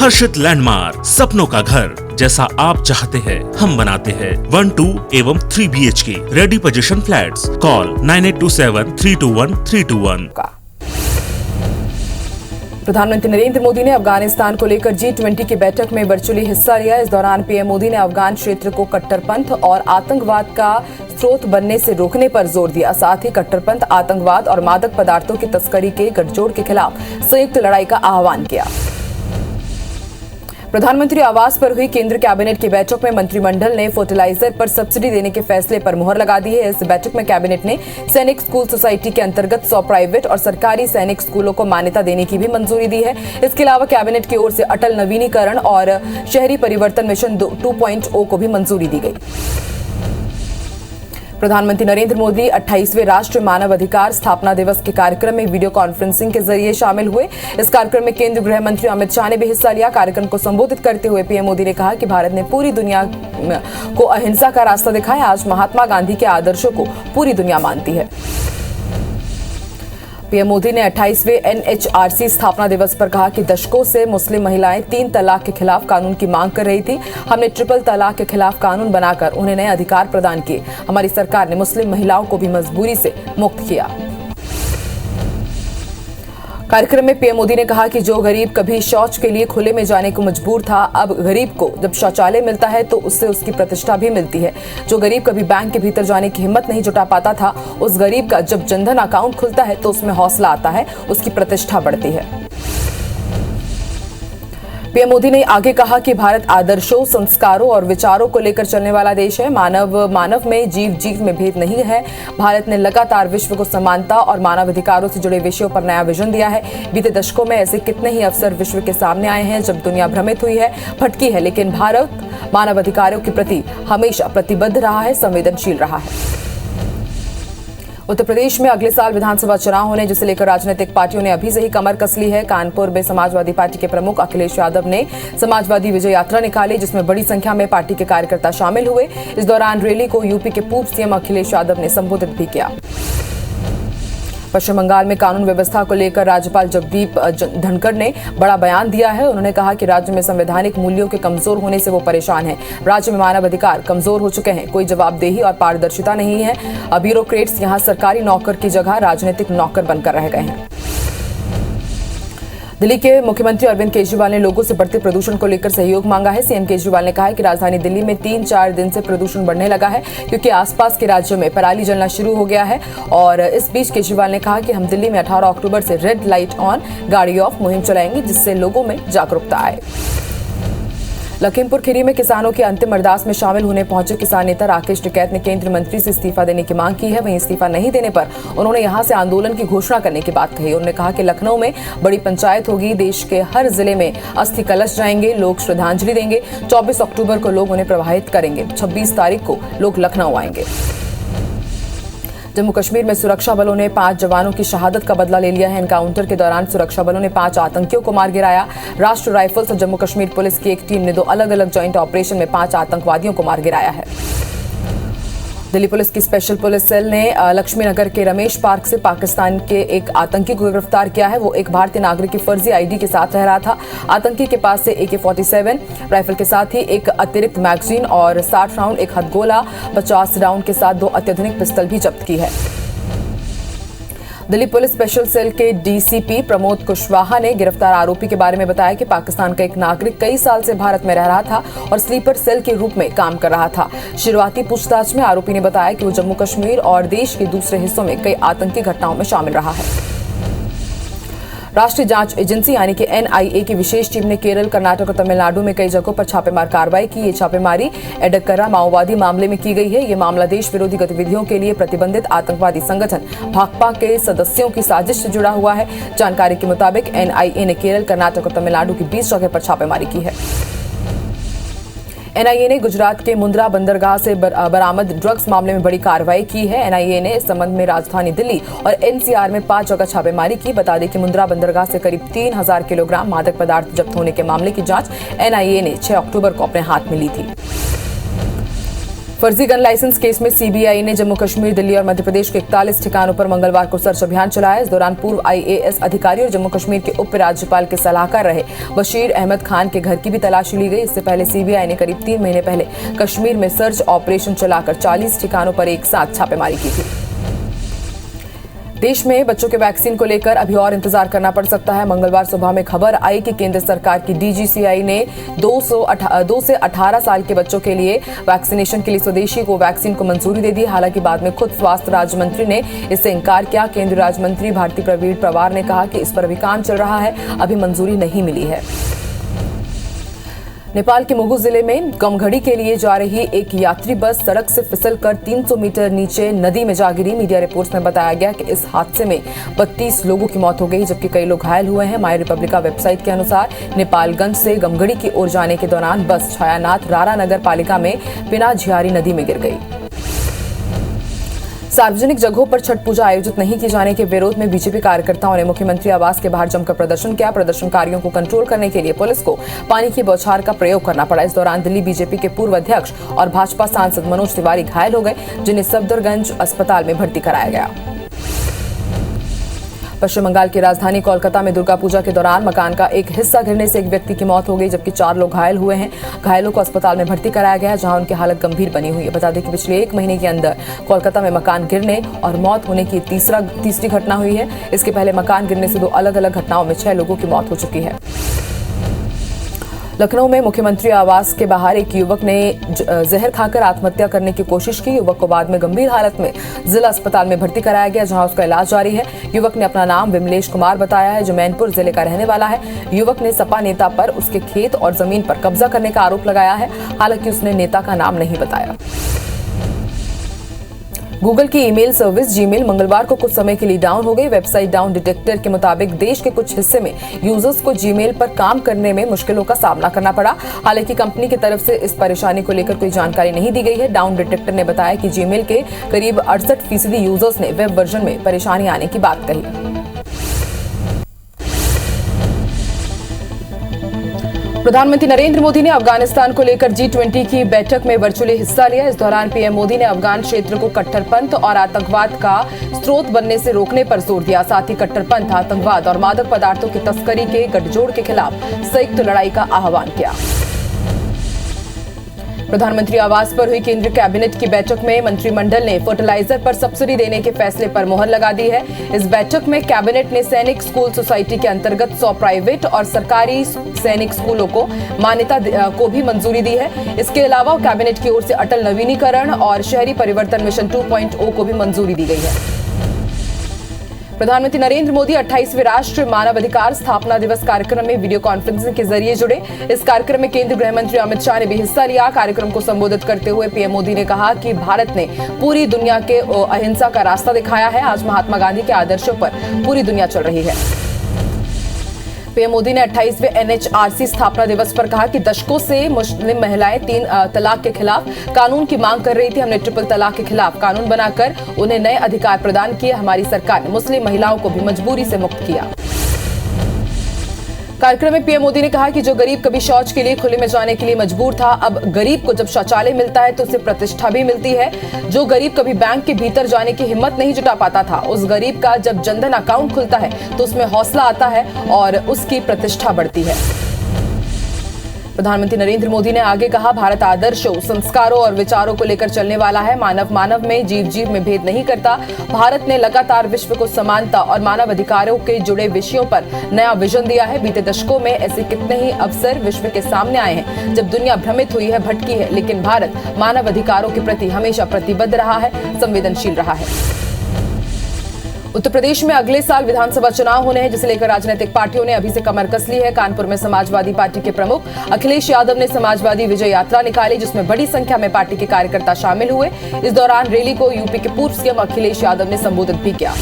हर्षित landmark, सपनों का घर जैसा आप चाहते हैं हम बनाते हैं। 1, 2 एवं 3 BHK ready position flats. Call 9827321321। प्रधानमंत्री नरेंद्र मोदी ने अफगानिस्तान को लेकर G20 की बैठक में वर्चुअली हिस्सा लिया। इस दौरान पीएम मोदी ने अफगान क्षेत्र को कट्टरपंथ और आतंकवाद का स्रोत बनने से रोकने पर जोर दिया। साथ ही कट्टरपंथ, आतंकवाद और मादक पदार्थों की तस्करी के गठजोड़ के खिलाफ संयुक्त लड़ाई का आह्वान किया। प्रधानमंत्री आवास पर हुई केंद्र कैबिनेट की बैठक में मंत्रिमंडल ने फर्टिलाइजर पर सब्सिडी देने के फैसले पर मुहर लगा दी है। इस बैठक में कैबिनेट ने सैनिक स्कूल सोसाइटी के अंतर्गत 100 प्राइवेट और सरकारी सैनिक स्कूलों को मान्यता देने की भी मंजूरी दी है। इसके अलावा कैबिनेट की ओर से अटल नवीनीकरण और शहरी परिवर्तन मिशन 2.0 को भी मंजूरी दी गई। प्रधानमंत्री नरेंद्र मोदी 28वें राष्ट्रीय मानव अधिकार स्थापना दिवस के कार्यक्रम में वीडियो कॉन्फ्रेंसिंग के जरिए शामिल हुए। इस कार्यक्रम में केंद्रीय गृह मंत्री अमित शाह ने भी हिस्सा लिया। कार्यक्रम को संबोधित करते हुए पीएम मोदी ने कहा कि भारत ने पूरी दुनिया को अहिंसा का रास्ता दिखाया। आज महात्मा गांधी के आदर्शों को पूरी दुनिया मानती है। पीएम मोदी ने 28वें NHRC स्थापना दिवस पर कहा कि दशकों से मुस्लिम महिलाएं 3 तलाक के खिलाफ कानून की मांग कर रही थी। हमने ट्रिपल तलाक के खिलाफ कानून बनाकर उन्हें नए अधिकार प्रदान किए। हमारी सरकार ने मुस्लिम महिलाओं को भी मजबूरी से मुक्त किया। कार्यक्रम में पीएम मोदी ने कहा कि जो गरीब कभी शौच के लिए खुले में जाने को मजबूर था, अब गरीब को जब शौचालय मिलता है तो उससे उसकी प्रतिष्ठा भी मिलती है। जो गरीब कभी बैंक के भीतर जाने की हिम्मत नहीं जुटा पाता था, उस गरीब का जब जनधन अकाउंट खुलता है तो उसमें हौसला आता है, उसकी प्रतिष्ठा बढ़ती है। पीएम मोदी ने आगे कहा कि भारत आदर्शों, संस्कारों और विचारों को लेकर चलने वाला देश है। मानव में, जीव में भेद नहीं है। भारत ने लगातार विश्व को समानता और मानवाधिकारों से जुड़े विषयों पर नया विजन दिया है। बीते दशकों में ऐसे कितने ही अवसर विश्व के सामने आए हैं जब दुनिया भ्रमित हुई है, भटकी है, लेकिन भारत मानवाधिकारों के प्रति हमेशा प्रतिबद्ध रहा है, संवेदनशील रहा है। उत्तर प्रदेश में अगले साल विधानसभा चुनाव होने, जिसे लेकर राजनीतिक पार्टियों ने अभी से ही कमर कस ली है। कानपुर में समाजवादी पार्टी के प्रमुख अखिलेश यादव ने समाजवादी विजय यात्रा निकाली, जिसमें बड़ी संख्या में पार्टी के कार्यकर्ता शामिल हुए। इस दौरान रैली को यूपी के पूर्व सीएम अखिलेश यादव ने संबोधित भी किया। पश्चिम बंगाल में कानून व्यवस्था को लेकर राज्यपाल जगदीप धनखड़ ने बड़ा बयान दिया है। उन्होंने कहा कि राज्य में संवैधानिक मूल्यों के कमजोर होने से वो परेशान हैं। राज्य में मानव अधिकार कमजोर हो चुके हैं, कोई जवाबदेही और पारदर्शिता नहीं है। ब्यूरोक्रेट्स यहां सरकारी नौकर की जगह राजनीतिक नौकर बनकर रह गए हैं। दिल्ली के मुख्यमंत्री अरविंद केजरीवाल ने लोगों से बढ़ते प्रदूषण को लेकर सहयोग मांगा है। सीएम केजरीवाल ने कहा है कि राजधानी दिल्ली में 3-4 दिन से प्रदूषण बढ़ने लगा है, क्योंकि आसपास के राज्यों में पराली जलना शुरू हो गया है। और इस बीच केजरीवाल ने कहा कि हम दिल्ली में 18 अक्टूबर से रेड लाइट ऑन, गाड़ी ऑफ मुहिम चलाएंगे, जिससे लोगों में जागरूकता आए। लखीमपुर खीरी में किसानों की अंतिम अरदास में शामिल होने पहुंचे किसान नेता राकेश टिकैत ने केंद्रीय मंत्री से इस्तीफा देने की मांग की है। वहीं इस्तीफा नहीं देने पर उन्होंने यहां से आंदोलन की घोषणा करने की बात कही। उन्होंने कहा कि लखनऊ में बड़ी पंचायत होगी, देश के हर जिले में अस्थि कलश जाएंगे, लोग श्रद्धांजलि देंगे। 24 अक्टूबर को लोग उन्हें प्रवाहित करेंगे। 26 तारीख को लोग लखनऊ आएंगे। जम्मू कश्मीर में सुरक्षा बलों ने 5 जवानों की शहादत का बदला ले लिया है। एनकाउंटर के दौरान सुरक्षा बलों ने 5 आतंकियों को मार गिराया। राष्ट्रीय राइफल्स और जम्मू कश्मीर पुलिस की एक टीम ने 2 अलग-अलग जॉइंट ऑपरेशन में 5 आतंकवादियों को मार गिराया है। दिल्ली पुलिस की स्पेशल पुलिस सेल ने लक्ष्मी नगर के रमेश पार्क से पाकिस्तान के एक आतंकी को गिरफ्तार किया है। वो एक भारतीय नागरिक की फर्जी आईडी के साथ रह रहा था। आतंकी के पास से AK-47 राइफल के साथ ही एक अतिरिक्त मैगजीन और 60 राउंड एक हथगोला 50 राउंड के साथ 2 अत्याधुनिक पिस्टल भी जब्त की है। दिल्ली पुलिस स्पेशल सेल के DCP प्रमोद कुशवाहा ने गिरफ्तार आरोपी के बारे में बताया कि पाकिस्तान का एक नागरिक कई साल से भारत में रह रहा था और स्लीपर सेल के रूप में काम कर रहा था। शुरुआती पूछताछ में आरोपी ने बताया कि वो जम्मू कश्मीर और देश के दूसरे हिस्सों में कई आतंकी घटनाओं में शामिल रहा है। राष्ट्रीय जांच एजेंसी यानी कि NIA की विशेष टीम ने केरल, कर्नाटक और तमिलनाडु में कई जगहों पर छापेमार कार्रवाई की। ये छापेमारी एडक्करा माओवादी मामले में की गई है। ये मामला देश विरोधी गतिविधियों के लिए प्रतिबंधित आतंकवादी संगठन भाकपा के सदस्यों की साजिश से जुड़ा हुआ है। जानकारी के मुताबिक NIA ने केरल, कर्नाटक और तमिलनाडु की 20 जगह पर छापेमारी की है। NIA ने गुजरात के मुंद्रा बंदरगाह से बरामद ड्रग्स मामले में बड़ी कार्रवाई की है। NIA ने इस संबंध में राजधानी दिल्ली और NCR में 5 जगह छापेमारी की। बता दें कि मुंद्रा बंदरगाह से करीब 3000 किलोग्राम मादक पदार्थ जब्त होने के मामले की जांच NIA ने 6 अक्टूबर को अपने हाथ में ली थी। फर्जी गन लाइसेंस केस में सीबीआई ने जम्मू कश्मीर, दिल्ली और मध्य प्रदेश के 41 ठिकानों पर मंगलवार को सर्च अभियान चलाया। इस दौरान पूर्व आईएएस अधिकारी और जम्मू कश्मीर के उप राज्यपाल के सलाहकार रहे बशीर अहमद खान के घर की भी तलाशी ली गई। इससे पहले सीबीआई ने करीब 3 महीने पहले कश्मीर में सर्च ऑपरेशन चलाकर 40 ठिकानों पर एक साथ छापेमारी की थी। देश में बच्चों के वैक्सीन को लेकर अभी और इंतजार करना पड़ सकता है। मंगलवार सुबह में खबर आई कि केंद्र सरकार की डीजीसीआई ने 2 से 18 साल के बच्चों के लिए वैक्सीनेशन के लिए स्वदेशी को वैक्सीन को मंजूरी दे दी। हालांकि बाद में खुद स्वास्थ्य राज्य मंत्री ने इससे इनकार किया। केंद्रीय राज्य मंत्री भारती प्रवीण पवार ने कहा कि इस पर अभी काम चल रहा है, अभी मंजूरी नहीं मिली है। नेपाल के मुगु जिले में गमगढ़ी के लिए जा रही एक यात्री बस सड़क से फिसलकर 300 मीटर नीचे नदी में जा गिरी। मीडिया रिपोर्ट्स में बताया गया कि इस हादसे में 32 लोगों की मौत हो गई, जबकि कई लोग घायल हुए हैं। माई रिपब्लिका वेबसाइट के अनुसार नेपालगंज से गमगढ़ी की ओर जाने के दौरान बस छायानाथ रारा नगर पालिका में पिना झियारी नदी में गिर गई। सार्वजनिक जगहों पर छठ पूजा आयोजित नहीं किए जाने के विरोध में बीजेपी कार्यकर्ताओं ने मुख्यमंत्री आवास के बाहर जमकर प्रदर्शन किया। प्रदर्शनकारियों को कंट्रोल करने के लिए पुलिस को पानी की बौछार का प्रयोग करना पड़ा। इस दौरान दिल्ली बीजेपी के पूर्व अध्यक्ष और भाजपा सांसद मनोज तिवारी घायल हो गए, जिन्हें सफदरगंज अस्पताल में भर्ती कराया गया। पश्चिम बंगाल की राजधानी कोलकाता में दुर्गा पूजा के दौरान मकान का एक हिस्सा गिरने से एक व्यक्ति की मौत हो गई, जबकि 4 लोग घायल हुए हैं। घायलों को अस्पताल में भर्ती कराया गया, जहां उनकी हालत गंभीर बनी हुई है। बता दें कि पिछले 1 महीने के अंदर कोलकाता में मकान गिरने और मौत होने की तीसरी घटना हुई है। इसके पहले मकान गिरने से 2 अलग अलग घटनाओं में 6 लोगों की मौत हो चुकी है। लखनऊ में मुख्यमंत्री आवास के बाहर एक युवक ने जहर खाकर आत्महत्या करने की कोशिश की। युवक को बाद में गंभीर हालत में जिला अस्पताल में भर्ती कराया गया, जहां उसका इलाज जारी है। युवक ने अपना नाम विमलेश कुमार बताया है, जो मैनपुर जिले का रहने वाला है। युवक ने सपा नेता पर उसके खेत और जमीन पर कब्जा करने का आरोप लगाया है। हालांकि उसने नेता का नाम नहीं बताया। गूगल की ईमेल सर्विस जीमेल मंगलवार को कुछ समय के लिए डाउन हो गई। वेबसाइट डाउन डिटेक्टर के मुताबिक देश के कुछ हिस्से में यूजर्स को जीमेल पर काम करने में मुश्किलों का सामना करना पड़ा। हालांकि कंपनी की तरफ से इस परेशानी को लेकर कोई जानकारी नहीं दी गई है। डाउन डिटेक्टर ने बताया कि जीमेल के करीब 68% यूजर्स ने वेब वर्जन में परेशानी आने की बात कही। प्रधानमंत्री नरेंद्र मोदी ने अफगानिस्तान को लेकर G20 की बैठक में वर्चुअली हिस्सा लिया। इस दौरान पीएम मोदी ने अफगान क्षेत्र को कट्टरपंथ और आतंकवाद का स्रोत बनने से रोकने पर जोर दिया। साथ ही कट्टरपंथ, आतंकवाद और मादक पदार्थों की तस्करी के गठजोड़ के खिलाफ संयुक्त लड़ाई का आह्वान किया। प्रधानमंत्री आवास पर हुई केंद्रीय कैबिनेट की बैठक में मंत्रिमंडल ने फर्टिलाइजर पर सब्सिडी देने के फैसले पर मुहर लगा दी है। इस बैठक में कैबिनेट ने सैनिक स्कूल सोसाइटी के अंतर्गत 100 प्राइवेट और सरकारी सैनिक स्कूलों को मान्यता को भी मंजूरी दी है। इसके अलावा कैबिनेट की ओर से अटल नवीनीकरण और शहरी परिवर्तन मिशन 2.0 को भी मंजूरी दी गई है। प्रधानमंत्री नरेंद्र मोदी 28वें राष्ट्रीय मानवाधिकार स्थापना दिवस कार्यक्रम में वीडियो कॉन्फ्रेंसिंग के जरिए जुड़े। इस कार्यक्रम में केंद्रीय गृह मंत्री अमित शाह ने भी हिस्सा लिया। कार्यक्रम को संबोधित करते हुए पीएम मोदी ने कहा कि भारत ने पूरी दुनिया के अहिंसा का रास्ता दिखाया है। आज महात्मा गांधी के आदर्शों पर पूरी दुनिया चल रही है। पीएम मोदी ने 28वें एनएचआरसी स्थापना दिवस पर कहा कि दशकों से मुस्लिम महिलाएं 3 तलाक के खिलाफ कानून की मांग कर रही थी। हमने ट्रिपल तलाक के खिलाफ कानून बनाकर उन्हें नए अधिकार प्रदान किए। हमारी सरकार ने मुस्लिम महिलाओं को भी मजबूरी से मुक्त किया। कार्यक्रम में पीएम मोदी ने कहा कि जो गरीब कभी शौच के लिए खुले में जाने के लिए मजबूर था, अब गरीब को जब शौचालय मिलता है तो उसे प्रतिष्ठा भी मिलती है। जो गरीब कभी बैंक के भीतर जाने की हिम्मत नहीं जुटा पाता था, उस गरीब का जब जनधन अकाउंट खुलता है तो उसमें हौसला आता है और उसकी प्रतिष्ठा बढ़ती है। प्रधानमंत्री नरेंद्र मोदी ने आगे कहा, भारत आदर्शों, संस्कारों और विचारों को लेकर चलने वाला है। मानव मानव में, जीव जीव में भेद नहीं करता। भारत ने लगातार विश्व को समानता और मानव अधिकारों के जुड़े विषयों पर नया विजन दिया है। बीते दशकों में ऐसे कितने ही अवसर विश्व के सामने आए हैं जब दुनिया भ्रमित हुई है, भटकी है, लेकिन भारत मानव अधिकारों के प्रति हमेशा प्रतिबद्ध रहा है, संवेदनशील रहा है। उत्तर प्रदेश में अगले साल विधानसभा चुनाव होने हैं, जिसे लेकर राजनीतिक पार्टियों ने अभी से कमर कस ली है। कानपुर में समाजवादी पार्टी के प्रमुख अखिलेश यादव ने समाजवादी विजय यात्रा निकाली, जिसमें बड़ी संख्या में पार्टी के कार्यकर्ता शामिल हुए। इस दौरान रैली को यूपी के पूर्व सीएम अखिलेश यादव ने संबोधित भी किया।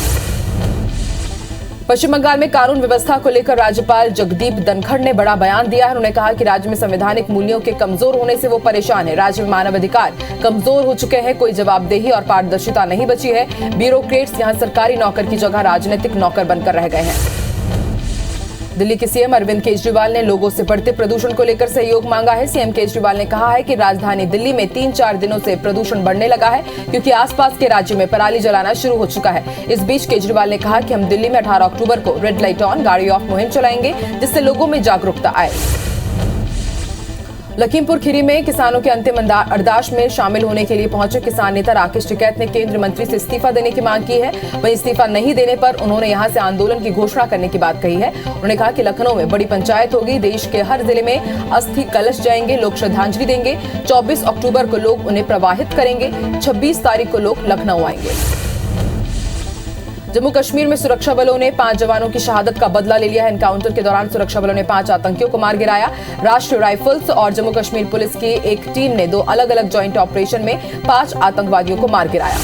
पश्चिम बंगाल में कानून व्यवस्था को लेकर राज्यपाल जगदीप धनखड़ ने बड़ा बयान दिया है। उन्होंने कहा कि राज्य में संवैधानिक मूल्यों के कमजोर होने से वो परेशान है। राज्य में मानवाधिकार कमजोर हो चुके हैं, कोई जवाबदेही और पारदर्शिता नहीं बची है। ब्यूरोक्रेट्स यहां सरकारी नौकर की जगह राजनीतिक नौकर बनकर रह गए हैं। दिल्ली के सीएम अरविंद केजरीवाल ने लोगों से बढ़ते प्रदूषण को लेकर सहयोग मांगा है। सीएम केजरीवाल ने कहा है कि राजधानी दिल्ली में 3-4 दिनों से प्रदूषण बढ़ने लगा है क्योंकि आसपास के राज्य में पराली जलाना शुरू हो चुका है। इस बीच केजरीवाल ने कहा कि हम दिल्ली में 18 अक्टूबर को रेड लाइट ऑन गाड़ी ऑफ मुहिम चलाएंगे जिससे लोगों में जागरूकता आए। लखीमपुर खीरी में किसानों के अंतिम अरदास में शामिल होने के लिए पहुंचे किसान नेता राकेश टिकैत ने केंद्रीय मंत्री से इस्तीफा देने की मांग की है। वहीं इस्तीफा नहीं देने पर उन्होंने यहां से आंदोलन की घोषणा करने की बात कही है। उन्होंने कहा कि लखनऊ में बड़ी पंचायत होगी, देश के हर जिले में अस्थि कलश जाएंगे, लोग श्रद्धांजलि देंगे। 24 अक्टूबर को लोग उन्हें प्रवाहित करेंगे, 26 तारीख को लोग लखनऊ आएंगे। जम्मू कश्मीर में सुरक्षा बलों ने 5 जवानों की शहादत का बदला ले लिया है। एनकाउंटर के दौरान सुरक्षा बलों ने 5 आतंकियों को मार गिराया। राष्ट्रीय राइफल्स और जम्मू कश्मीर पुलिस की एक टीम ने 2 अलग-अलग ज्वाइंट ऑपरेशन में 5 आतंकवादियों को मार गिराया।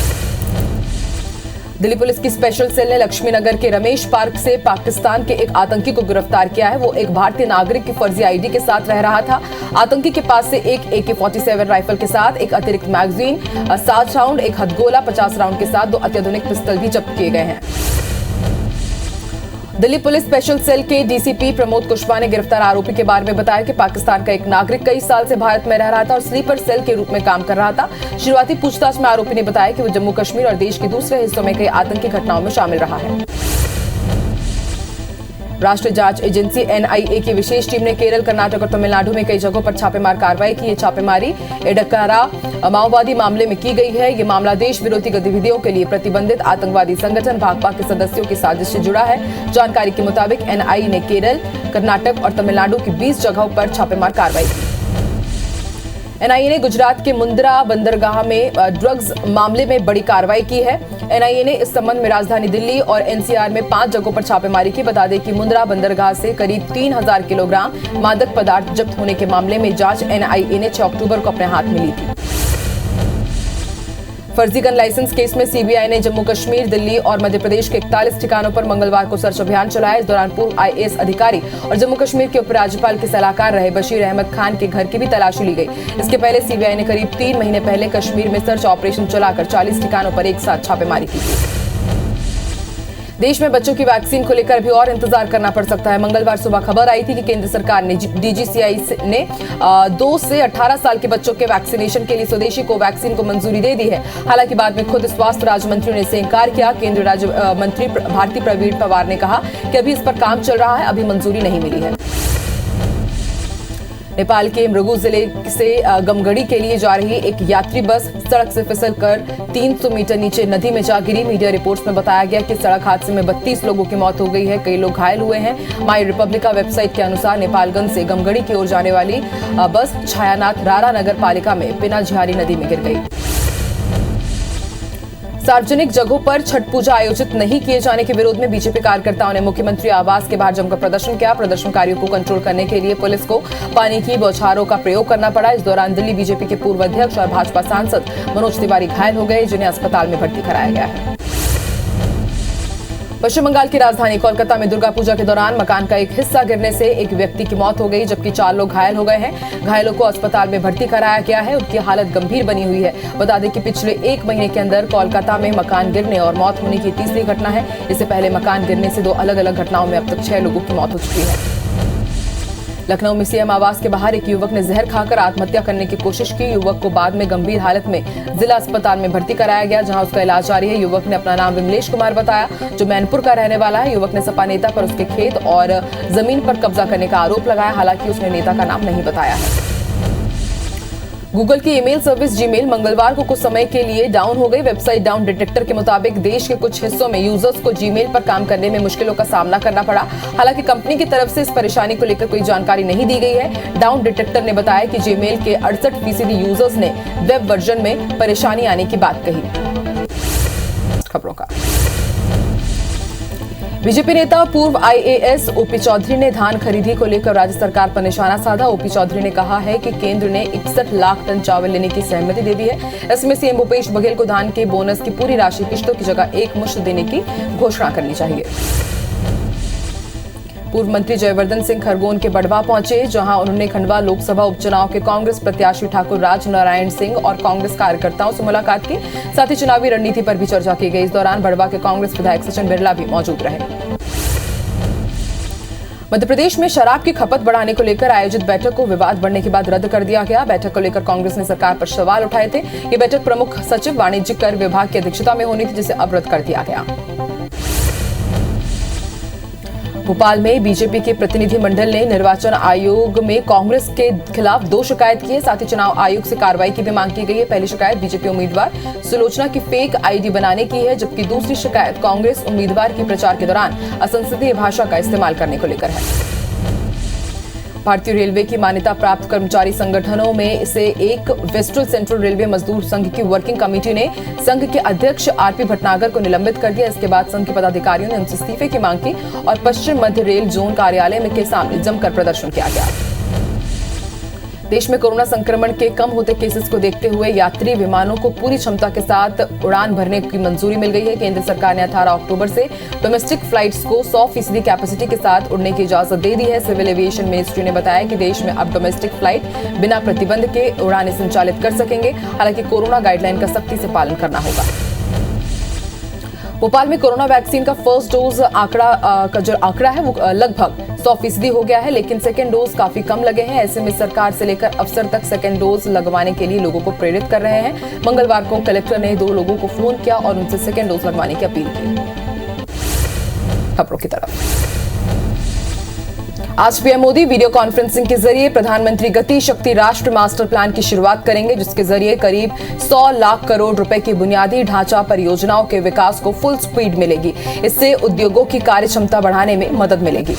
दिल्ली पुलिस की स्पेशल सेल ने लक्ष्मी नगर के रमेश पार्क से पाकिस्तान के एक आतंकी को गिरफ्तार किया है। वो एक भारतीय नागरिक की फर्जी आईडी के साथ रह रहा था। आतंकी के पास से एक AK-47 राइफल के साथ एक अतिरिक्त मैगजीन, 7 राउंड, एक हथगोला 50 राउंड के साथ 2 अत्याधुनिक पिस्टल भी जब्त किए गए हैं। दिल्ली पुलिस स्पेशल सेल के डीसीपी प्रमोद कुशवाहा ने गिरफ्तार आरोपी के बारे में बताया कि पाकिस्तान का एक नागरिक कई साल से भारत में रह रहा था और स्लीपर सेल के रूप में काम कर रहा था। शुरुआती पूछताछ में आरोपी ने बताया कि वो जम्मू कश्मीर और देश के दूसरे हिस्सों में कई आतंकी घटनाओं में शामिल रहा है। राष्ट्रीय जांच एजेंसी NIA की विशेष टीम ने केरल, कर्नाटक और तमिलनाडु में कई जगहों पर छापेमार कार्रवाई की है। छापेमारी एडक्कारा माओवादी मामले में की गई है। ये मामला देश विरोधी गतिविधियों के लिए प्रतिबंधित आतंकवादी संगठन भाकपा के सदस्यों की साजिश से जुड़ा है। जानकारी के मुताबिक NIA ने केरल, कर्नाटक और तमिलनाडु की 20 जगहों पर छापेमार कार्रवाई की। NIA ने गुजरात के मुंद्रा बंदरगाह में ड्रग्स मामले में बड़ी कार्रवाई की है। NIA ने इस संबंध में राजधानी दिल्ली और NCR में 5 जगहों पर छापेमारी की। बता दें कि मुंद्रा बंदरगाह से करीब 3000 किलोग्राम मादक पदार्थ जब्त होने के मामले में जांच NIA ने 6 अक्टूबर को अपने हाथ में ली थी। फर्जी गन लाइसेंस केस में CBI ने जम्मू कश्मीर, दिल्ली और मध्य प्रदेश के 41 ठिकानों पर मंगलवार को सर्च अभियान चलाया। इस दौरान पूर्व IAS अधिकारी और जम्मू कश्मीर के उपराज्यपाल के सलाहकार रहे बशीर अहमद खान के घर की भी तलाशी ली गई। इसके पहले CBI ने करीब 3 महीने पहले कश्मीर में सर्च ऑपरेशन चलाकर 40 ठिकानों पर एक साथ छापेमारी की थी। देश में बच्चों की वैक्सीन को लेकर अभी और इंतजार करना पड़ सकता है। मंगलवार सुबह खबर आई थी कि केंद्र सरकार ने DGCI ने 2 से 18 साल के बच्चों के वैक्सीनेशन के लिए स्वदेशी कोवैक्सीन को मंजूरी दे दी है। हालांकि बाद में खुद स्वास्थ्य राज्य मंत्री ने इससे इंकार किया। केंद्रीय राज्य मंत्री भारती प्रवीण पवार ने कहा कि अभी इस पर काम चल रहा है, अभी मंजूरी नहीं मिली है। नेपाल के मृगू जिले से गमगढ़ी के लिए जा रही एक यात्री बस सड़क से फिसलकर 300 मीटर नीचे नदी में जा गिरी। मीडिया रिपोर्ट्स में बताया गया कि सड़क हादसे में 32 लोगों की मौत हो गई है, कई लोग घायल हुए हैं। माई रिपब्लिका वेबसाइट के अनुसार नेपालगंज से गमगढ़ी की ओर जाने वाली बस छायानाथ रारा नगर पालिका में पिनाझियारी नदी में गिर गई। सार्वजनिक जगहों पर छठ पूजा आयोजित नहीं किए जाने के विरोध में बीजेपी कार्यकर्ताओं ने मुख्यमंत्री आवास के बाहर जमकर प्रदर्शन किया। प्रदर्शनकारियों को कंट्रोल करने के लिए पुलिस को पानी की बौछारों का प्रयोग करना पड़ा। इस दौरान दिल्ली बीजेपी के पूर्व अध्यक्ष और भाजपा सांसद मनोज तिवारी घायल हो गए, जिन्हें अस्पताल में भर्ती कराया गया है। पश्चिम बंगाल की राजधानी कोलकाता में दुर्गा पूजा के दौरान मकान का एक हिस्सा गिरने से एक व्यक्ति की मौत हो गई, जबकि 4 लोग घायल हो गए हैं। घायलों को अस्पताल में भर्ती कराया गया है, उनकी हालत गंभीर बनी हुई है। बता दें कि पिछले 1 महीने के अंदर कोलकाता में मकान गिरने और मौत होने की तीसरी घटना है। इससे पहले मकान गिरने से 2 अलग अलग घटनाओं में अब तक 6 लोगों की मौत हो चुकी है। लखनऊ में सीएम आवास के बाहर एक युवक ने जहर खाकर आत्महत्या करने की कोशिश की। युवक को बाद में गंभीर हालत में जिला अस्पताल में भर्ती कराया गया, जहां उसका इलाज जारी है। युवक ने अपना नाम विमलेश कुमार बताया, जो मैनपुर का रहने वाला है। युवक ने सपा नेता पर उसके खेत और जमीन पर कब्जा करने का आरोप लगाया, हालांकि उसने नेता का नाम नहीं बताया है। गूगल की ईमेल सर्विस जीमेल मंगलवार को कुछ समय के लिए डाउन हो गई। वेबसाइट डाउन डिटेक्टर के मुताबिक देश के कुछ हिस्सों में यूजर्स को जीमेल पर काम करने में मुश्किलों का सामना करना पड़ा। हालांकि कंपनी की तरफ से इस परेशानी को लेकर कोई जानकारी नहीं दी गई है। डाउन डिटेक्टर ने बताया कि जीमेल के 68% यूजर्स ने वेब वर्जन में परेशानी आने की बात कही। खबरों का बीजेपी नेता पूर्व IAS ओपी चौधरी ने धान खरीदी को लेकर राज्य सरकार पर निशाना साधा। ओपी चौधरी ने कहा है कि केंद्र ने 61 लाख टन चावल लेने की सहमति दे दी है। इसमें सीएम भूपेश बघेल को धान के बोनस की पूरी राशि किश्तों की जगह एकमुश्त देने की घोषणा करनी चाहिए। पूर्व मंत्री जयवर्धन सिंह खरगोन के बड़वा पहुंचे, जहां उन्होंने खंडवा लोकसभा उपचुनाव के कांग्रेस प्रत्याशी ठाकुर राज नारायण सिंह और कांग्रेस कार्यकर्ताओं से मुलाकात की। साथ ही चुनावी रणनीति पर भी चर्चा की गई। इस दौरान बड़वा के कांग्रेस विधायक सचिन बिरला भी मौजूद रहे। मध्य प्रदेश में शराब की खपत बढ़ाने को लेकर आयोजित बैठक को विवाद बढ़ने के बाद रद्द कर दिया गया। बैठक को लेकर कांग्रेस ने सरकार पर सवाल उठाए थे। ये बैठक प्रमुख सचिव वाणिज्यिक कर विभाग की अध्यक्षता में होनी थी, जिसे अब रद्द कर दिया गया। भोपाल में बीजेपी के प्रतिनिधि मंडल ने निर्वाचन आयोग में कांग्रेस के खिलाफ 2 शिकायत की है। साथ ही चुनाव आयोग से कार्रवाई की भी मांग की गई है। पहली शिकायत बीजेपी उम्मीदवार सुलोचना की फेक आईडी बनाने की है, जबकि दूसरी शिकायत कांग्रेस उम्मीदवार के प्रचार के दौरान असंसदीय भाषा का इस्तेमाल करने को लेकर है। भारतीय रेलवे की मान्यता प्राप्त कर्मचारी संगठनों में से एक वेस्टर्न सेंट्रल रेलवे मजदूर संघ की वर्किंग कमेटी ने संघ के अध्यक्ष आरपी भटनागर को निलंबित कर दिया। इसके बाद संघ के पदाधिकारियों ने उनसे इस्तीफे की मांग की और पश्चिम मध्य रेल जोन कार्यालय में के सामने जमकर प्रदर्शन किया गया। देश में कोरोना संक्रमण के कम होते केसेस को देखते हुए यात्री विमानों को पूरी क्षमता के साथ उड़ान भरने की मंजूरी मिल गई है। केंद्र सरकार ने 18 अक्टूबर से डोमेस्टिक फ्लाइट्स को 100% कैपेसिटी के साथ उड़ने की इजाजत दे दी है। सिविल एविएशन मिनिस्ट्री ने बताया कि देश में अब डोमेस्टिक फ्लाइट बिना प्रतिबंध के उड़ानें संचालित कर सकेंगे। हालांकि कोरोना गाइडलाइन का सख्ती से पालन करना होगा। भोपाल में कोरोना वैक्सीन का फर्स्ट डोज का जो आंकड़ा है वो लगभग 100% हो गया है, लेकिन सेकेंड डोज काफी कम लगे हैं। ऐसे में सरकार से लेकर अफसर तक सेकेंड डोज लगवाने के लिए लोगों को प्रेरित कर रहे हैं। मंगलवार को कलेक्टर ने 2 लोगों को फोन किया और उनसे सेकेंड डोज लगवाने की अपील की। खबरों की तरफ आज पीएम मोदी वीडियो कॉन्फ्रेंसिंग के जरिए प्रधानमंत्री गति शक्ति राष्ट्र मास्टर प्लान की शुरुआत करेंगे, जिसके जरिए करीब 100 लाख करोड़ रुपए की बुनियादी ढांचा परियोजनाओं के विकास को फुल स्पीड मिलेगी। इससे उद्योगों की कार्य क्षमता बढ़ाने में मदद मिलेगी।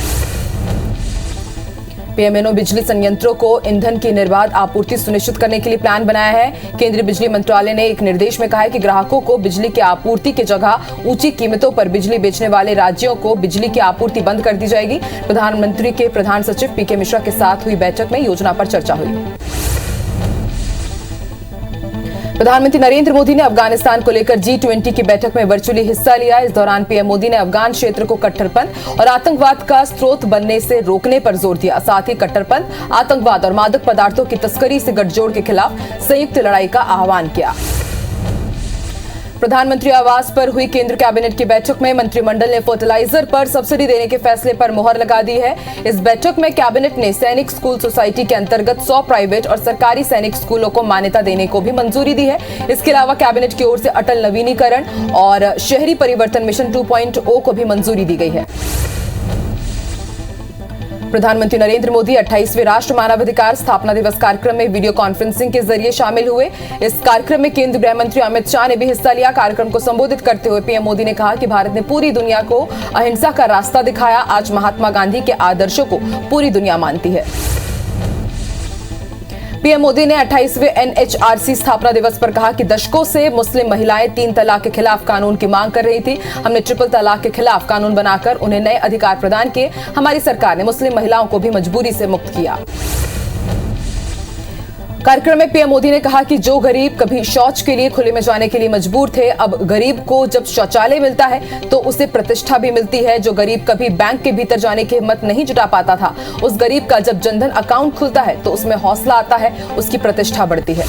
पीएमएनओ बिजली संयंत्रों को ईंधन की निर्बाध आपूर्ति सुनिश्चित करने के लिए प्लान बनाया है। केंद्रीय बिजली मंत्रालय ने एक निर्देश में कहा है कि ग्राहकों को बिजली की आपूर्ति की जगह ऊंची कीमतों पर बिजली बेचने वाले राज्यों को बिजली की आपूर्ति बंद कर दी जाएगी। प्रधानमंत्री के प्रधान सचिव पीके मिश्रा के साथ हुई बैठक में योजना पर चर्चा हुई। प्रधानमंत्री नरेंद्र मोदी ने अफगानिस्तान को लेकर G20 की बैठक में वर्चुअली हिस्सा लिया। इस दौरान पीएम मोदी ने अफगान क्षेत्र को कट्टरपंथ और आतंकवाद का स्रोत बनने से रोकने पर जोर दिया। साथ ही कट्टरपंथ, आतंकवाद और मादक पदार्थों की तस्करी से गठजोड़ के खिलाफ संयुक्त लड़ाई का आह्वान किया। प्रधानमंत्री आवास पर हुई केंद्र कैबिनेट की बैठक में मंत्रिमंडल ने फर्टिलाइजर पर सब्सिडी देने के फैसले पर मुहर लगा दी है। इस बैठक में कैबिनेट ने सैनिक स्कूल सोसाइटी के अंतर्गत 100 प्राइवेट और सरकारी सैनिक स्कूलों को मान्यता देने को भी मंजूरी दी है। इसके अलावा कैबिनेट की ओर से अटल नवीनीकरण और शहरी परिवर्तन मिशन 2.0 को भी मंजूरी दी गई है। प्रधानमंत्री नरेंद्र मोदी 28वें राष्ट्रीय मानवाधिकार स्थापना दिवस कार्यक्रम में वीडियो कॉन्फ्रेंसिंग के जरिए शामिल हुए। इस कार्यक्रम में केंद्रीय गृह मंत्री अमित शाह ने भी हिस्सा लिया। कार्यक्रम को संबोधित करते हुए पीएम मोदी ने कहा कि भारत ने पूरी दुनिया को अहिंसा का रास्ता दिखाया। आज महात्मा गांधी के आदर्शों को पूरी दुनिया मानती है। पीएम मोदी ने 28वें NHRC स्थापना दिवस पर कहा कि दशकों से मुस्लिम महिलाएं 3 तलाक के खिलाफ कानून की मांग कर रही थी। हमने ट्रिपल तलाक के खिलाफ कानून बनाकर उन्हें नए अधिकार प्रदान किए। हमारी सरकार ने मुस्लिम महिलाओं को भी मजबूरी से मुक्त किया। कार्यक्रम में पीएम मोदी ने कहा कि जो गरीब कभी शौच के लिए खुले में जाने के लिए मजबूर थे, अब गरीब को जब शौचालय मिलता है तो उसे प्रतिष्ठा भी मिलती है। जो गरीब कभी बैंक के भीतर जाने की हिम्मत नहीं जुटा पाता था, उस गरीब का जब जनधन अकाउंट खुलता है तो उसमें हौसला आता है, उसकी प्रतिष्ठा बढ़ती है।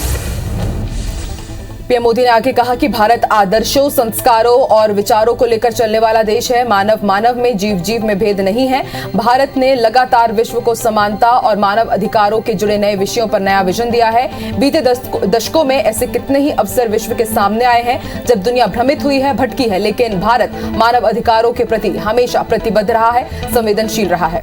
पीएम मोदी ने आगे कहा कि भारत आदर्शों, संस्कारों और विचारों को लेकर चलने वाला देश है। मानव मानव में, जीव जीव में भेद नहीं है। भारत ने लगातार विश्व को समानता और मानव अधिकारों के जुड़े नए विषयों पर नया विजन दिया है। बीते दशकों में ऐसे कितने ही अवसर विश्व के सामने आए हैं जब दुनिया भ्रमित हुई है, भटकी है, लेकिन भारत मानव अधिकारों के प्रति हमेशा प्रतिबद्ध रहा है, संवेदनशील रहा है।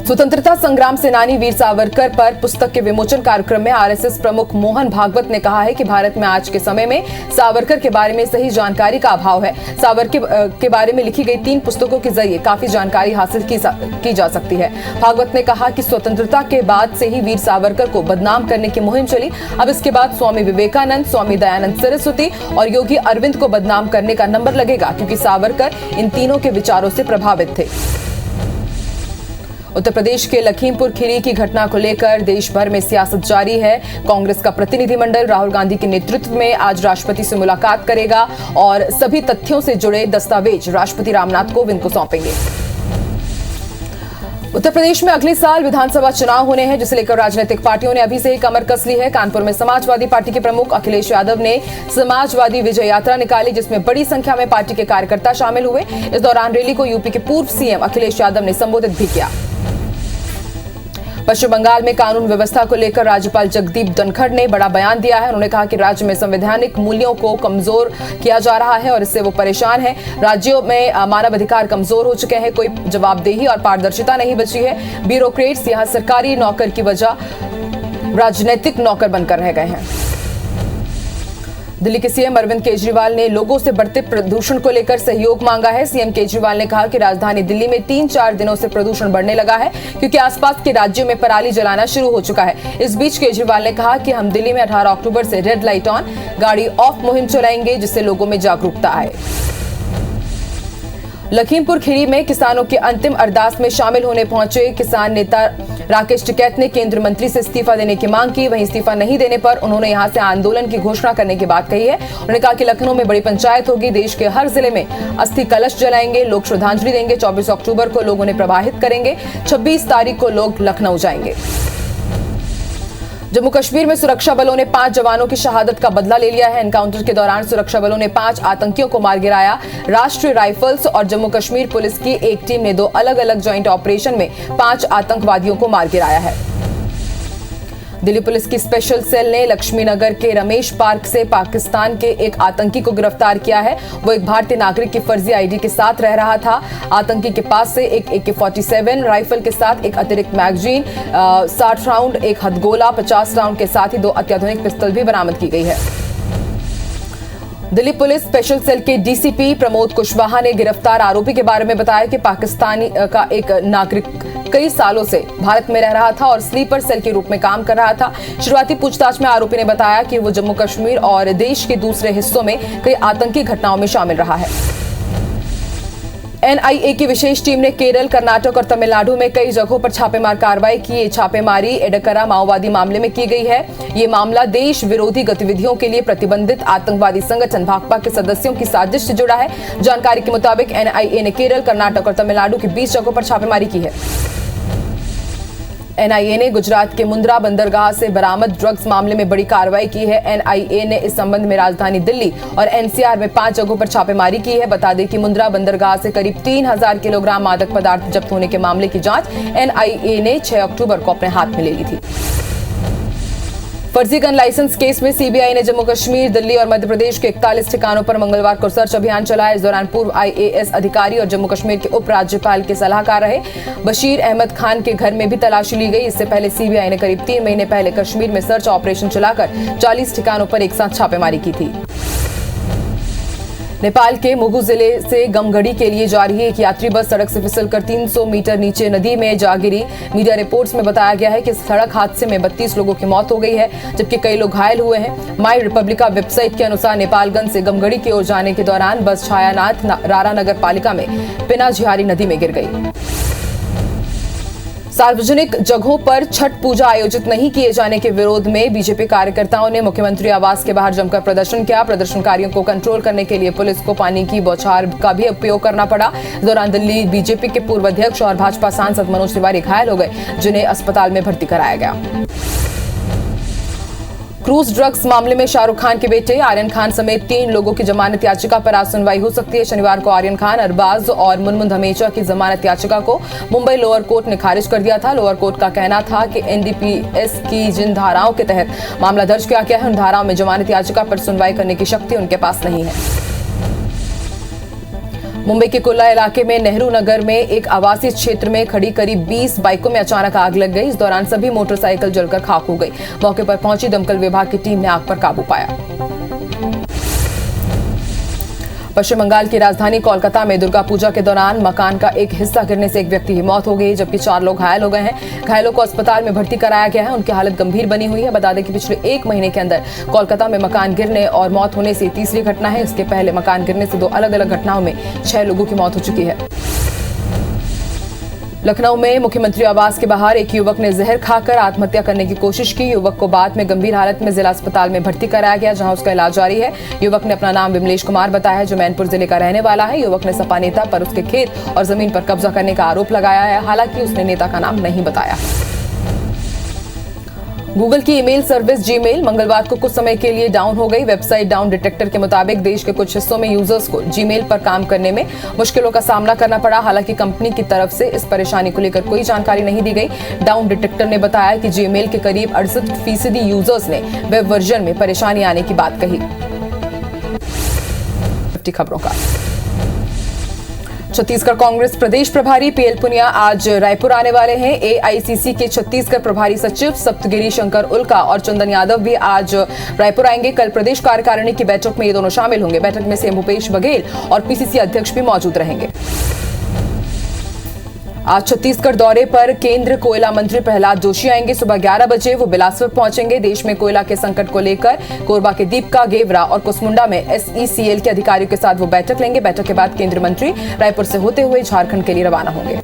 स्वतंत्रता संग्राम सेनानी वीर सावरकर पर पुस्तक के विमोचन कार्यक्रम में आरएसएस प्रमुख मोहन भागवत ने कहा है कि भारत में आज के समय में सावरकर के बारे में सही जानकारी का अभाव है। सावरकर के बारे में लिखी गई 3 पुस्तकों के जरिए काफी जानकारी हासिल की जा सकती है। भागवत ने कहा कि स्वतंत्रता के बाद से ही वीर सावरकर को बदनाम करने की मुहिम चली। अब इसके बाद स्वामी विवेकानंद, स्वामी दयानंद सरस्वती और योगी अरविंद को बदनाम करने का नंबर लगेगा, क्योंकि सावरकर इन तीनों के विचारों से प्रभावित थे। उत्तर प्रदेश के लखीमपुर खीरी की घटना को लेकर देश भर में सियासत जारी है। कांग्रेस का प्रतिनिधिमंडल राहुल गांधी के नेतृत्व में आज राष्ट्रपति से मुलाकात करेगा और सभी तथ्यों से जुड़े दस्तावेज राष्ट्रपति रामनाथ कोविंद को सौंपेंगे। उत्तर प्रदेश में अगले साल विधानसभा चुनाव होने हैं, जिसे लेकर राजनीतिक पार्टियों ने अभी से ही कमर कस ली है। कानपुर में समाजवादी पार्टी के प्रमुख अखिलेश यादव ने समाजवादी विजय यात्रा निकाली, जिसमें बड़ी संख्या में पार्टी के कार्यकर्ता शामिल हुए। इस दौरान रैली को यूपी के पूर्व सीएम अखिलेश यादव ने संबोधित भी किया। पश्चिम बंगाल में कानून व्यवस्था को लेकर राज्यपाल जगदीप धनखड़ ने बड़ा बयान दिया है। उन्होंने कहा कि राज्य में संवैधानिक मूल्यों को कमजोर किया जा रहा है और इससे वो परेशान है। राज्यों में मानव अधिकार कमजोर हो चुके हैं, कोई जवाबदेही और पारदर्शिता नहीं बची है। ब्यूरोक्रेट्स यहां सरकारी नौकर की वजह राजनीतिक नौकर बनकर रह गए हैं। दिल्ली के सीएम अरविंद केजरीवाल ने लोगों से बढ़ते प्रदूषण को लेकर सहयोग मांगा है। सीएम केजरीवाल ने कहा कि राजधानी दिल्ली में 3-4 दिनों से प्रदूषण बढ़ने लगा है, क्योंकि आसपास के राज्यों में पराली जलाना शुरू हो चुका है। इस बीच केजरीवाल ने कहा कि हम दिल्ली में 18 अक्टूबर से रेड लाइट ऑन, गाड़ी ऑफ मुहिम चलाएंगे, जिससे लोगों में जागरूकता आए। लखीमपुर खीरी में किसानों के अंतिम अरदास में शामिल होने पहुंचे किसान नेता राकेश टिकैत ने केंद्रीय मंत्री से इस्तीफा देने की मांग की। वहीं इस्तीफा नहीं देने पर उन्होंने यहां से आंदोलन की घोषणा करने की बात कही है। उन्होंने कहा कि लखनऊ में बड़ी पंचायत होगी, देश के हर जिले में अस्थि कलश जलाएंगे, लोग श्रद्धांजलि देंगे। 24 अक्टूबर को लोग उन्हें प्रवाहित करेंगे, 26 तारीख को लोग लखनऊ जाएंगे। जम्मू कश्मीर में सुरक्षा बलों ने 5 जवानों की शहादत का बदला ले लिया है। एनकाउंटर के दौरान सुरक्षा बलों ने 5 आतंकियों को मार गिराया। राष्ट्रीय राइफल्स और जम्मू कश्मीर पुलिस की एक टीम ने 2 अलग-अलग ज्वाइंट ऑपरेशन में 5 आतंकवादियों को मार गिराया है। दिल्ली पुलिस की स्पेशल सेल ने लक्ष्मी नगर के रमेश पार्क से पाकिस्तान के एक आतंकी को गिरफ्तार किया है। वो एक भारतीय नागरिक की फर्जी आईडी के साथ रह रहा था। आतंकी के पास से एक AK-47 राइफल के साथ एक अतिरिक्त मैगजीन, 60 राउंड, एक हथगोला, 50 राउंड के साथ ही 2 अत्याधुनिक पिस्तौल भी बरामद की गई है। दिल्ली पुलिस स्पेशल सेल के डीसीपी प्रमोद कुशवाहा ने गिरफ्तार आरोपी के बारे में बताया कि पाकिस्तानी का एक नागरिक कई सालों से भारत में रह रहा था और स्लीपर सेल के रूप में काम कर रहा था। शुरुआती पूछताछ में आरोपी ने बताया कि वो जम्मू कश्मीर और देश के दूसरे हिस्सों में कई आतंकी घटनाओं में शामिल रहा है। NIA की विशेष टीम ने केरल, कर्नाटक और तमिलनाडु में कई जगहों पर छापेमार कार्रवाई की। ये छापेमारी एडकरा माओवादी मामले में की गई है। ये मामला देश विरोधी गतिविधियों के लिए प्रतिबंधित आतंकवादी संगठन भाकपा के सदस्यों की साजिश से जुड़ा है। जानकारी के मुताबिक NIA ने केरल, कर्नाटक और तमिलनाडु की 20 जगहों पर छापेमारी की है। NIA ने गुजरात के मुंद्रा बंदरगाह से बरामद ड्रग्स मामले में बड़ी कार्रवाई की है। NIA ने इस संबंध में राजधानी दिल्ली और NCR में 5 जगहों पर छापेमारी की है। बता दें कि मुंद्रा बंदरगाह से करीब 3000 किलोग्राम मादक पदार्थ जब्त होने के मामले की जांच NIA ने 6 अक्टूबर को अपने हाथ में ले ली थी। फर्जी गन लाइसेंस केस में सीबीआई ने जम्मू कश्मीर, दिल्ली और मध्य प्रदेश के 41 ठिकानों पर मंगलवार को सर्च अभियान चलाया। इस दौरान पूर्व IAS अधिकारी और जम्मू कश्मीर के उपराज्यपाल के सलाहकार रहे बशीर अहमद खान के घर में भी तलाशी ली गई। इससे पहले सीबीआई ने करीब 3 महीने पहले कश्मीर में सर्च ऑपरेशन चलाकर 40 ठिकानों पर एक साथ छापेमारी की थी। नेपाल के मुगु जिले से गमगढ़ी के लिए जा रही एक यात्री बस सड़क से फिसलकर 300 मीटर नीचे नदी में जा गिरी। मीडिया रिपोर्ट्स में बताया गया है कि सड़क हादसे में 32 लोगों की मौत हो गई है, जबकि कई लोग घायल हुए हैं। माई रिपब्लिका वेबसाइट के अनुसार नेपालगंज से गमगढ़ी की ओर जाने के दौरान बस छायानाथ रारा नगर पालिका में पिनाझियारी नदी में गिर गई। सार्वजनिक जगहों पर छठ पूजा आयोजित नहीं किए जाने के विरोध में बीजेपी कार्यकर्ताओं ने मुख्यमंत्री आवास के बाहर जमकर प्रदर्शन किया। प्रदर्शनकारियों को कंट्रोल करने के लिए पुलिस को पानी की बौछार का भी उपयोग करना पड़ा। इस दौरान दिल्ली बीजेपी के पूर्व अध्यक्ष और भाजपा सांसद मनोज तिवारी घायल हो गए, जिन्हें अस्पताल में भर्ती कराया गया। क्रूज ड्रग्स मामले में शाहरुख खान के बेटे आर्यन खान समेत 3 लोगों की जमानत याचिका पर आज सुनवाई हो सकती है। शनिवार को आर्यन खान, अरबाज और मुनमुन धमेचा की जमानत याचिका को मुंबई लोअर कोर्ट ने खारिज कर दिया था। लोअर कोर्ट का कहना था कि NDPS की जिन धाराओं के तहत मामला दर्ज किया गया है, उन धाराओं में जमानत याचिका पर सुनवाई करने की शक्ति उनके पास नहीं है। मुंबई के कुल्ला इलाके में नेहरू नगर में एक आवासीय क्षेत्र में खड़ी करीब 20 बाइकों में अचानक आग लग गई। इस दौरान सभी मोटरसाइकिल जलकर खाक हो गई। मौके पर पहुंची दमकल विभाग की टीम ने आग पर काबू पाया। पश्चिम बंगाल की राजधानी कोलकाता में दुर्गा पूजा के दौरान मकान का एक हिस्सा गिरने से एक व्यक्ति की मौत हो गई, जबकि 4 लोग घायल हो गए हैं। घायलों को अस्पताल में भर्ती कराया गया है। उनकी हालत गंभीर बनी हुई है। बता दें कि पिछले 1 महीने के अंदर कोलकाता में मकान गिरने और मौत होने से तीसरी घटना है। इसके पहले मकान गिरने से 2 अलग अलग घटनाओं में 6 लोगों की मौत हो चुकी है। लखनऊ में मुख्यमंत्री आवास के बाहर एक युवक ने जहर खाकर आत्महत्या करने की कोशिश की। युवक को बाद में गंभीर हालत में जिला अस्पताल में भर्ती कराया गया, जहां उसका इलाज जारी है। युवक ने अपना नाम विमलेश कुमार बताया है, जो मैनपुर जिले का रहने वाला है। युवक ने सपा नेता पर उसके खेत और जमीन पर कब्जा करने का आरोप लगाया है। हालांकि उसने नेता का नाम नहीं बताया। गूगल की ईमेल सर्विस जीमेल मंगलवार को कुछ समय के लिए डाउन हो गई। वेबसाइट डाउन डिटेक्टर के मुताबिक देश के कुछ हिस्सों में यूजर्स को जीमेल पर काम करने में मुश्किलों का सामना करना पड़ा। हालांकि कंपनी की तरफ से इस परेशानी को लेकर कोई जानकारी नहीं दी गई। डाउन डिटेक्टर ने बताया कि जीमेल के करीब 68% यूजर्स ने वेब वर्जन में परेशानी आने की बात कही। खबरों का छत्तीसगढ़ कांग्रेस प्रदेश प्रभारी पीएल पुनिया आज रायपुर आने वाले हैं। एआईसीसी के छत्तीसगढ़ प्रभारी सचिव सप्तगिरी शंकर उल्का और चंदन यादव भी आज रायपुर आएंगे। कल प्रदेश कार्यकारिणी की बैठक में ये दोनों शामिल होंगे। बैठक में सीएम भूपेश बघेल और पीसीसी अध्यक्ष भी मौजूद रहेंगे। आज छत्तीसगढ़ दौरे पर केंद्र कोयला मंत्री प्रहलाद जोशी आएंगे। सुबह 11 बजे वो बिलासपुर पहुंचेंगे। देश में कोयला के संकट को लेकर कोरबा के दीपका, गेवरा और कुसमुंडा में एसईसीएल के अधिकारियों के साथ वो बैठक लेंगे। बैठक के बाद केंद्रीय मंत्री रायपुर से होते हुए झारखंड के लिए रवाना होंगे।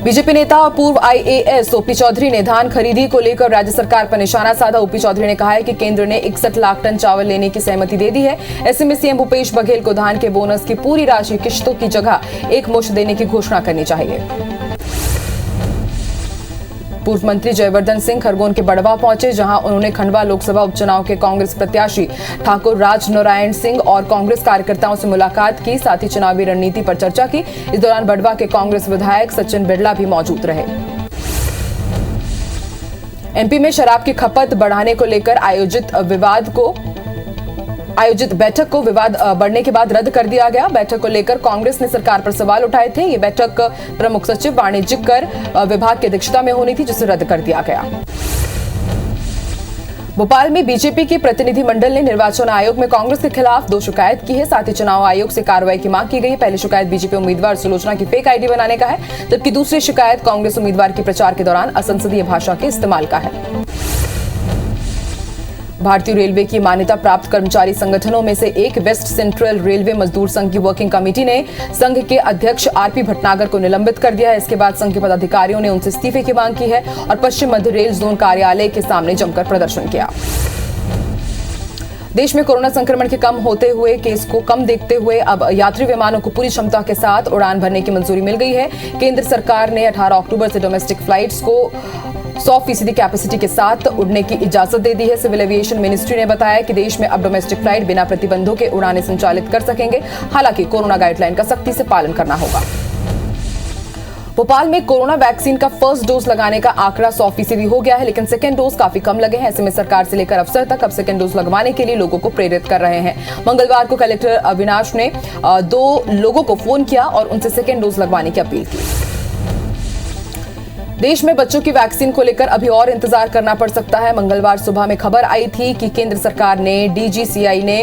बीजेपी नेता और पूर्व आईएएस ओपी चौधरी ने धान खरीदी को लेकर राज्य सरकार पर निशाना साधा। ओपी चौधरी ने कहा है कि केंद्र ने 61 लाख टन चावल लेने की सहमति दे दी है। ऐसे में सीएम भूपेश बघेल को धान के बोनस की पूरी राशि किश्तों की जगह एक मुश्त देने की घोषणा करनी चाहिए। पूर्व मंत्री जयवर्धन सिंह खरगोन के बड़वा पहुंचे, जहां उन्होंने खंडवा लोकसभा उपचुनाव के कांग्रेस प्रत्याशी ठाकुर राजनारायण सिंह और कांग्रेस कार्यकर्ताओं से मुलाकात की। साथ ही चुनावी रणनीति पर चर्चा की। इस दौरान बड़वा के कांग्रेस विधायक सचिन बिरला भी मौजूद रहे। एमपी में शराब की खपत बढ़ाने को लेकर आयोजित बैठक को विवाद बढ़ने के बाद रद्द कर दिया गया। बैठक को लेकर कांग्रेस ने सरकार पर सवाल उठाए थे। ये बैठक प्रमुख सचिव वाणिज्यिक कर विभाग की अध्यक्षता में होनी थी, जिसे रद्द कर दिया गया। भोपाल में बीजेपी के प्रतिनिधि मंडल ने निर्वाचन आयोग में कांग्रेस के खिलाफ 2 शिकायत की है। साथ ही चुनाव आयोग से कार्रवाई की मांग की गई है। पहली शिकायत बीजेपी उम्मीदवार सुलोचना की फेक आईडी बनाने का है, जबकि दूसरी शिकायत कांग्रेस उम्मीदवार के प्रचार के दौरान असंसदीय भाषा के इस्तेमाल का है। भारतीय रेलवे की मान्यता प्राप्त कर्मचारी संगठनों में से एक वेस्ट सेंट्रल रेलवे मजदूर संघ की वर्किंग कमेटी ने संघ के अध्यक्ष आरपी भटनागर को निलंबित कर दिया है। इसके बाद संघ के पदाधिकारियों ने उनसे इस्तीफे की मांग की है और पश्चिम मध्य रेल जोन कार्यालय के सामने जमकर प्रदर्शन किया। देश में कोरोना संक्रमण के कम होते हुए केस को कम देखते हुए अब यात्री विमानों को पूरी क्षमता के साथ उड़ान भरने की मंजूरी मिल गई है। केंद्र सरकार ने 18 अक्टूबर से डोमेस्टिक फ्लाइट्स को 100% कैपेसिटी के साथ उड़ने की इजाजत दे दी है। सिविल एविएशन मिनिस्ट्री ने बताया कि देश में अब डोमेस्टिक फ्लाइट बिना प्रतिबंधों के उड़ानें संचालित कर सकेंगे। हालांकि कोरोना गाइडलाइन का सख्ती से पालन करना होगा। भोपाल में कोरोना वैक्सीन का फर्स्ट डोज लगाने का आंकड़ा 100% हो गया है, लेकिन सेकेंड डोज काफी कम लगे हैं। ऐसे में सरकार से लेकर अफसर तक अब सेकेंड डोज लगवाने के लिए लोगों को प्रेरित कर रहे हैं। मंगलवार को कलेक्टर अविनाश ने 2 लोगों को फोन किया और उनसे सेकेंड डोज लगवाने की अपील की। देश में बच्चों की वैक्सीन को लेकर अभी और इंतजार करना पड़ सकता है। मंगलवार सुबह में खबर आई थी कि केंद्र सरकार ने डीजीसीआई ने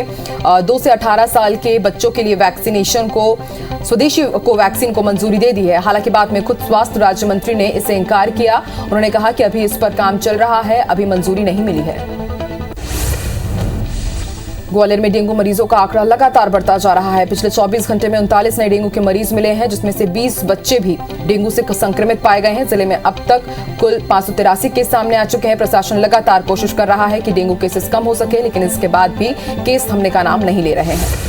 2 से 18 साल के बच्चों के लिए वैक्सीनेशन को स्वदेशी कोवैक्सीन को मंजूरी दे दी है। हालांकि बाद में खुद स्वास्थ्य राज्य मंत्री ने इसे इनकार किया। उन्होंने कहा कि अभी इस पर काम चल रहा है, अभी मंजूरी नहीं मिली है। ग्वालियर में डेंगू मरीजों का आंकड़ा लगातार बढ़ता जा रहा है। पिछले 24 घंटे में 39 नए डेंगू के मरीज मिले हैं, जिसमें से 20 बच्चे भी डेंगू से संक्रमित पाए गए हैं। जिले में अब तक कुल 583 केस सामने आ चुके हैं। प्रशासन लगातार कोशिश कर रहा है कि डेंगू केसेस कम हो सके, लेकिन इसके बाद भी केस थमने का नाम नहीं ले रहे हैं।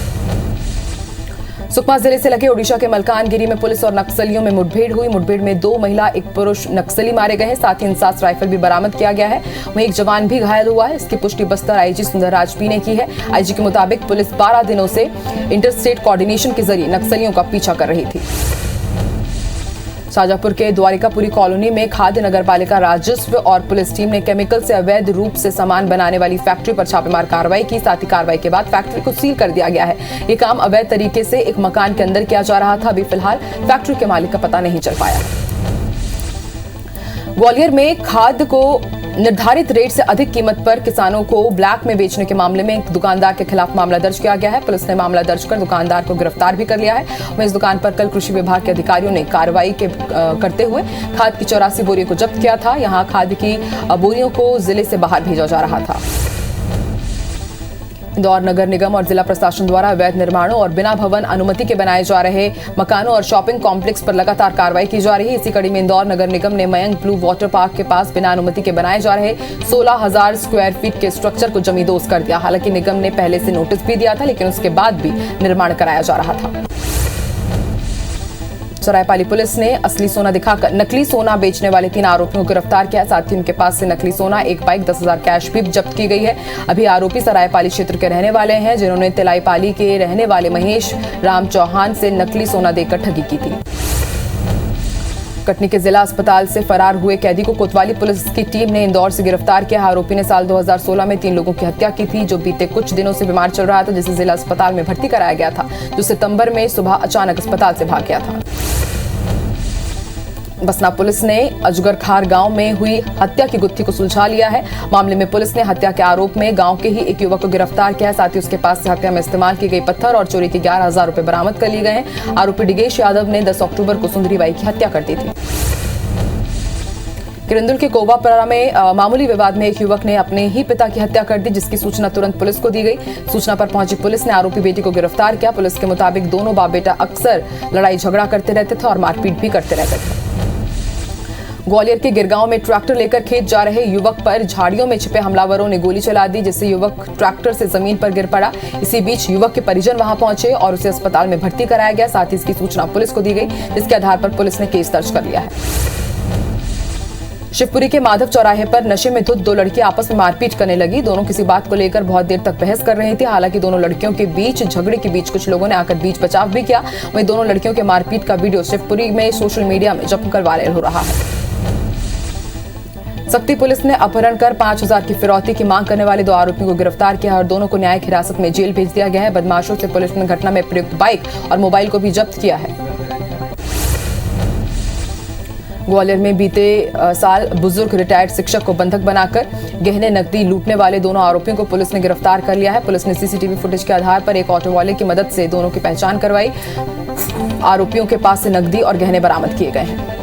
सुकमा जिले से लगे ओडिशा के मलकानगिरी में पुलिस और नक्सलियों में मुठभेड़ हुई। मुठभेड़ में 2 महिला, 1 पुरुष नक्सली मारे गए हैं। साथ ही इंसास राइफल भी बरामद किया गया है। वहीं एक जवान भी घायल हुआ है। इसकी पुष्टि बस्तर आईजी सुंदर राजपी ने की है। आईजी के मुताबिक पुलिस 12 दिनों से इंटरस्टेट कोऑर्डिनेशन के जरिए नक्सलियों का पीछा कर रही थी। शाजापुर के द्वारिकापुरी कॉलोनी में खाद्य नगर पालिका राजस्व और पुलिस टीम ने केमिकल से अवैध रूप से सामान बनाने वाली फैक्ट्री पर छापेमार कार्रवाई की। साथ ही कार्रवाई के बाद फैक्ट्री को सील कर दिया गया है। ये काम अवैध तरीके से एक मकान के अंदर किया जा रहा था। अभी फिलहाल फैक्ट्री के मालिक का पता नहीं चल पाया। ग्वालियर में खाद को निर्धारित रेट से अधिक कीमत पर किसानों को ब्लैक में बेचने के मामले में एक दुकानदार के खिलाफ मामला दर्ज किया गया है। पुलिस ने मामला दर्ज कर दुकानदार को गिरफ्तार भी कर लिया है। वहीं इस दुकान पर कल कृषि विभाग के अधिकारियों ने कार्रवाई करते हुए खाद की 84 बोरियों को जब्त किया था। यहां खाद की बोरियों को जिले से बाहर भेजा जा रहा था। इंदौर नगर निगम और जिला प्रशासन द्वारा अवैध निर्माणों और बिना भवन अनुमति के बनाए जा रहे मकानों और शॉपिंग कॉम्प्लेक्स पर लगातार कार्रवाई की जा रही है। इसी कड़ी में इंदौर नगर निगम ने मयंक ब्लू वाटर पार्क के पास बिना अनुमति के बनाए जा रहे 16,000 स्क्वायर फीट के स्ट्रक्चर को जमींदोज कर दिया। हालांकि निगम ने पहले से नोटिस भी दिया था, लेकिन उसके बाद भी निर्माण कराया जा रहा था। सरायपाली पुलिस ने असली सोना दिखाकर नकली सोना बेचने वाले 3 आरोपियों को गिरफ्तार किया। साथ ही उनके पास से नकली सोना, एक बाइक, 10,000 कैश भी जब्त की गई है। अभी आरोपी सरायपाली क्षेत्र के रहने वाले हैं, जिन्होंने तिलाईपाली के रहने वाले महेश राम चौहान से नकली सोना देकर ठगी की थी। कटनी के जिला अस्पताल से फरार हुए कैदी को कोतवाली पुलिस की टीम ने इंदौर से गिरफ्तार किया। आरोपी ने साल 2016 में 3 लोगों की हत्या की थी, जो बीते कुछ दिनों से बीमार चल रहा था, जिसे जिला अस्पताल में भर्ती कराया गया था, जो सितंबर में सुबह अचानक अस्पताल से भाग गया था। बसना पुलिस ने अजगर खार गांव में हुई हत्या की गुत्थी को सुलझा लिया है। मामले में पुलिस ने हत्या के आरोप में गांव के ही एक युवक को गिरफ्तार किया है। साथ ही उसके पास से हत्या में इस्तेमाल की गई पत्थर और चोरी के 11,000 रुपए बरामद कर लिए गए हैं। आरोपी डिगेश यादव ने 10 अक्टूबर को सुंदरी बाई की हत्या कर दी थी। किरंदुल के कोवापरा में मामूली विवाद में एक युवक ने अपने ही पिता की हत्या कर दी, जिसकी सूचना तुरंत पुलिस को दी गई। सूचना पर पहुंची पुलिस ने आरोपी बेटी को गिरफ्तार किया। पुलिस के मुताबिक दोनों बाप बेटा अक्सर लड़ाई झगड़ा करते रहते थे और मारपीट भी करते रहते थे। ग्वालियर के गिरगांव में ट्रैक्टर लेकर खेत जा रहे युवक पर झाड़ियों में छिपे हमलावरों ने गोली चला दी, जिससे युवक ट्रैक्टर से जमीन पर गिर पड़ा। इसी बीच युवक के परिजन वहां पहुंचे और उसे अस्पताल में भर्ती कराया गया। साथ ही इसकी सूचना पुलिस को दी गई, जिसके आधार पर पुलिस ने केस दर्ज कर लिया है। शिवपुरी के माधव चौराहे पर नशे में धुत 2 लड़कियां आपस में मारपीट करने लगी। दोनों किसी बात को लेकर बहुत देर तक बहस कर रही थी। हालांकि दोनों लड़कियों के बीच झगड़े के बीच कुछ लोगों ने आकर बीच बचाव भी किया। वहीं दोनों लड़कियों के मारपीट का वीडियो शिवपुरी में सोशल मीडिया में जमकर वायरल हो रहा है। सक्ती पुलिस ने अपहरण कर 5,000 की फिरौती की मांग करने वाले 2 आरोपियों को गिरफ्तार किया और दोनों को न्यायिक हिरासत में जेल भेज दिया गया है। बदमाशों से पुलिस ने घटना में प्रयुक्त बाइक और मोबाइल को भी जब्त किया है। ग्वालियर में बीते साल बुजुर्ग रिटायर्ड शिक्षक को बंधक बनाकर गहने नकदी लूटने वाले दोनों आरोपियों को पुलिस ने गिरफ्तार कर लिया है। पुलिस ने सीसीटीवी फुटेज के आधार पर एक ऑटो वाले की मदद से दोनों की पहचान करवाई। आरोपियों के पास से नकदी और गहने बरामद किए गए हैं।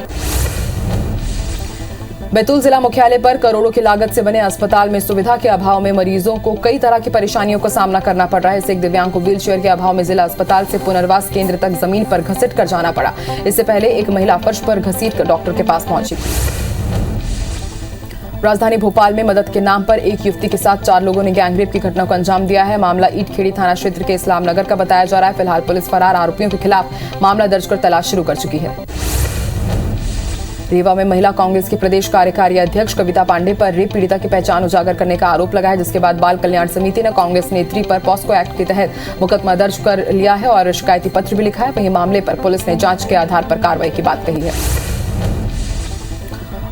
बैतूल जिला मुख्यालय पर करोड़ों की लागत से बने अस्पताल में सुविधा के अभाव में मरीजों को कई तरह की परेशानियों का सामना करना पड़ रहा है। इससे एक दिव्यांग को व्हीलचेयर के अभाव में जिला अस्पताल से पुनर्वास केंद्र तक जमीन पर घसीट कर जाना पड़ा। इससे पहले एक महिला फर्श पर घसीट कर डॉक्टर के पास पहुंची। राजधानी भोपाल में मदद के नाम पर एक युवती के साथ 4 लोगों ने गैंगरेप की घटना को अंजाम दिया है। मामला ईटखेड़ी थाना क्षेत्र के इस्लाम नगर का बताया जा रहा है। फिलहाल पुलिस फरार आरोपियों के खिलाफ मामला दर्ज कर तलाश शुरू कर चुकी है। रीवा में महिला कांग्रेस की प्रदेश कार्यकारी अध्यक्ष कविता पांडे पर रेप पीड़िता की पहचान उजागर करने का आरोप लगा है, जिसके बाद बाल कल्याण समिति ने कांग्रेस नेत्री पर पॉस्को एक्ट के तहत मुकदमा दर्ज कर लिया है और शिकायती पत्र भी लिखा है। वहीं मामले पर पुलिस ने जांच के आधार पर कार्रवाई की बात कही है।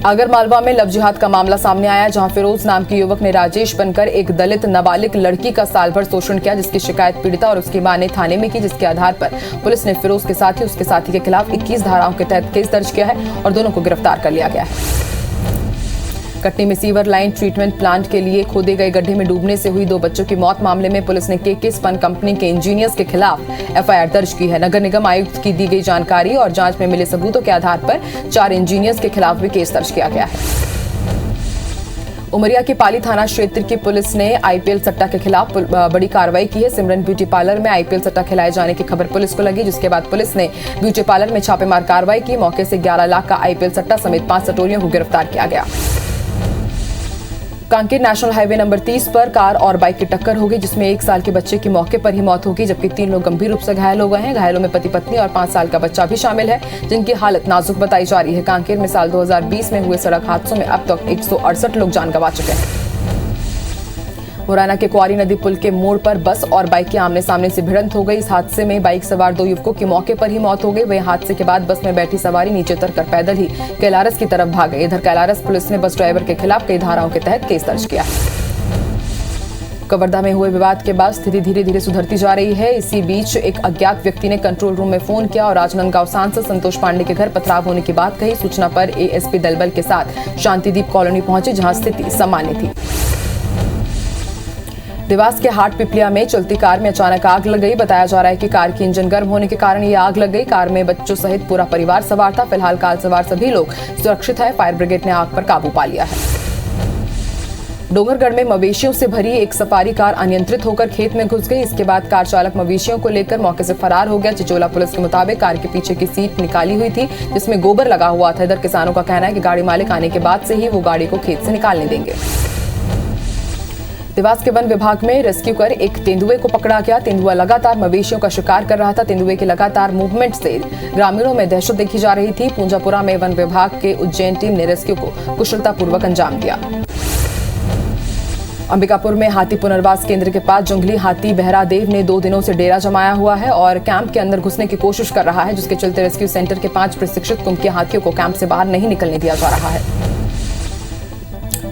आगरमालवा में लव जिहाद का मामला सामने आया, जहां फिरोज नाम के युवक ने राजेश बनकर एक दलित नाबालिग लड़की का साल भर शोषण किया, जिसकी शिकायत पीड़िता और उसकी मां ने थाने में की, जिसके आधार पर पुलिस ने फिरोज के साथ ही उसके साथी के खिलाफ 21 धाराओं के तहत केस दर्ज किया है और दोनों को गिरफ्तार कर लिया गया है। कटनी में सीवर लाइन ट्रीटमेंट प्लांट के लिए खोदे गए गड्ढे में डूबने से हुई 2 बच्चों की मौत मामले में पुलिस ने केके स्पन कंपनी के इंजीनियर्स के खिलाफ एफआईआर दर्ज की है। नगर निगम आयुक्त की दी गई जानकारी और जांच में मिले सबूतों के आधार पर 4 इंजीनियर्स के खिलाफ भी केस दर्ज किया गया है। उमरिया के पाली थाना क्षेत्र की पुलिस ने आईपीएल सट्टा के खिलाफ बड़ी कार्रवाई की है। सिमरन ब्यूटी पार्लर में आईपीएल सट्टा खिलाए जाने की खबर पुलिस को लगी, जिसके बाद पुलिस ने ब्यूटी पार्लर में छापेमार कार्रवाई की। मौके से 11 लाख का आईपीएल सट्टा समेत 5 सटोरियों को गिरफ्तार किया गया। कांकेर नेशनल हाईवे नंबर 30 पर कार और बाइक की टक्कर हो गई, जिसमें 1 साल के बच्चे की मौके पर ही मौत हो गई, जबकि 3 लोग गंभीर रूप से घायल हो गए हैं। घायलों में पति पत्नी और 5 साल का बच्चा भी शामिल है, जिनकी हालत नाजुक बताई जा रही है। कांकेर में साल 2020 में हुए सड़क हादसों में अब तक 168 लोग जान गंवा चुके हैं। मुरैना के कुआरी नदी पुल के मोड़ पर बस और बाइक की आमने सामने से भिड़ंत हो गई। इस हादसे में बाइक सवार 2 युवकों की मौके पर ही मौत हो गई। वहीं हादसे के बाद बस में बैठी सवारी नीचे उतरकर पैदल ही कैलारस की तरफ भाग गई। इधर कैलारस पुलिस ने बस ड्राइवर के खिलाफ कई धाराओं के तहत केस दर्ज किया। कवर्धा में हुए विवाद के बाद स्थिति धीरे धीरे सुधरती जा रही है। इसी बीच एक अज्ञात व्यक्ति ने कंट्रोल रूम में फोन किया और राजनांदगांव सांसद संतोष पांडे के घर पथराव होने की बात कही। सूचना पर एएसपी दलबल के साथ शांतिदीप कॉलोनी पहुंचे, जहां स्थिति सामान्य थी। देवास के हाट पिपलिया में चलती कार में अचानक आग लग गई। बताया जा रहा है कि कार की इंजन गर्म होने के कारण ये आग लग गई। कार में बच्चों सहित पूरा परिवार सवार था। फिलहाल कार सवार सभी लोग सुरक्षित है। फायर ब्रिगेड ने आग पर काबू पा लिया है। डोंगरगढ़ में मवेशियों से भरी एक सफारी कार अनियंत्रित होकर खेत में घुस गई। इसके बाद कार चालक मवेशियों को लेकर मौके से फरार हो गया। चिचोला पुलिस के मुताबिक कार के पीछे की सीट निकाली हुई थी जिसमें गोबर लगा हुआ था। इधर किसानों का कहना है कि गाड़ी मालिक आने के बाद से ही वो गाड़ी को खेत से निकालने देंगे। देवास के वन विभाग में रेस्क्यू कर एक तेंदुए को पकड़ा गया। तेंदुआ लगातार मवेशियों का शिकार कर रहा था। तेंदुए के लगातार मूवमेंट से ग्रामीणों में दहशत देखी जा रही थी। पूंजापुरा में वन विभाग के उज्जैन टीम ने रेस्क्यू को कुशलतापूर्वक अंजाम दिया। अंबिकापुर में हाथी पुनर्वास केंद्र के पास जंगली हाथी बहरादेव ने 2 दिनों से डेरा जमाया हुआ है और कैंप के अंदर घुसने की कोशिश कर रहा है, जिसके चलते रेस्क्यू सेंटर के 5 प्रशिक्षित कुंभ हाथियों को कैंप से बाहर नहीं निकलने दिया जा रहा है।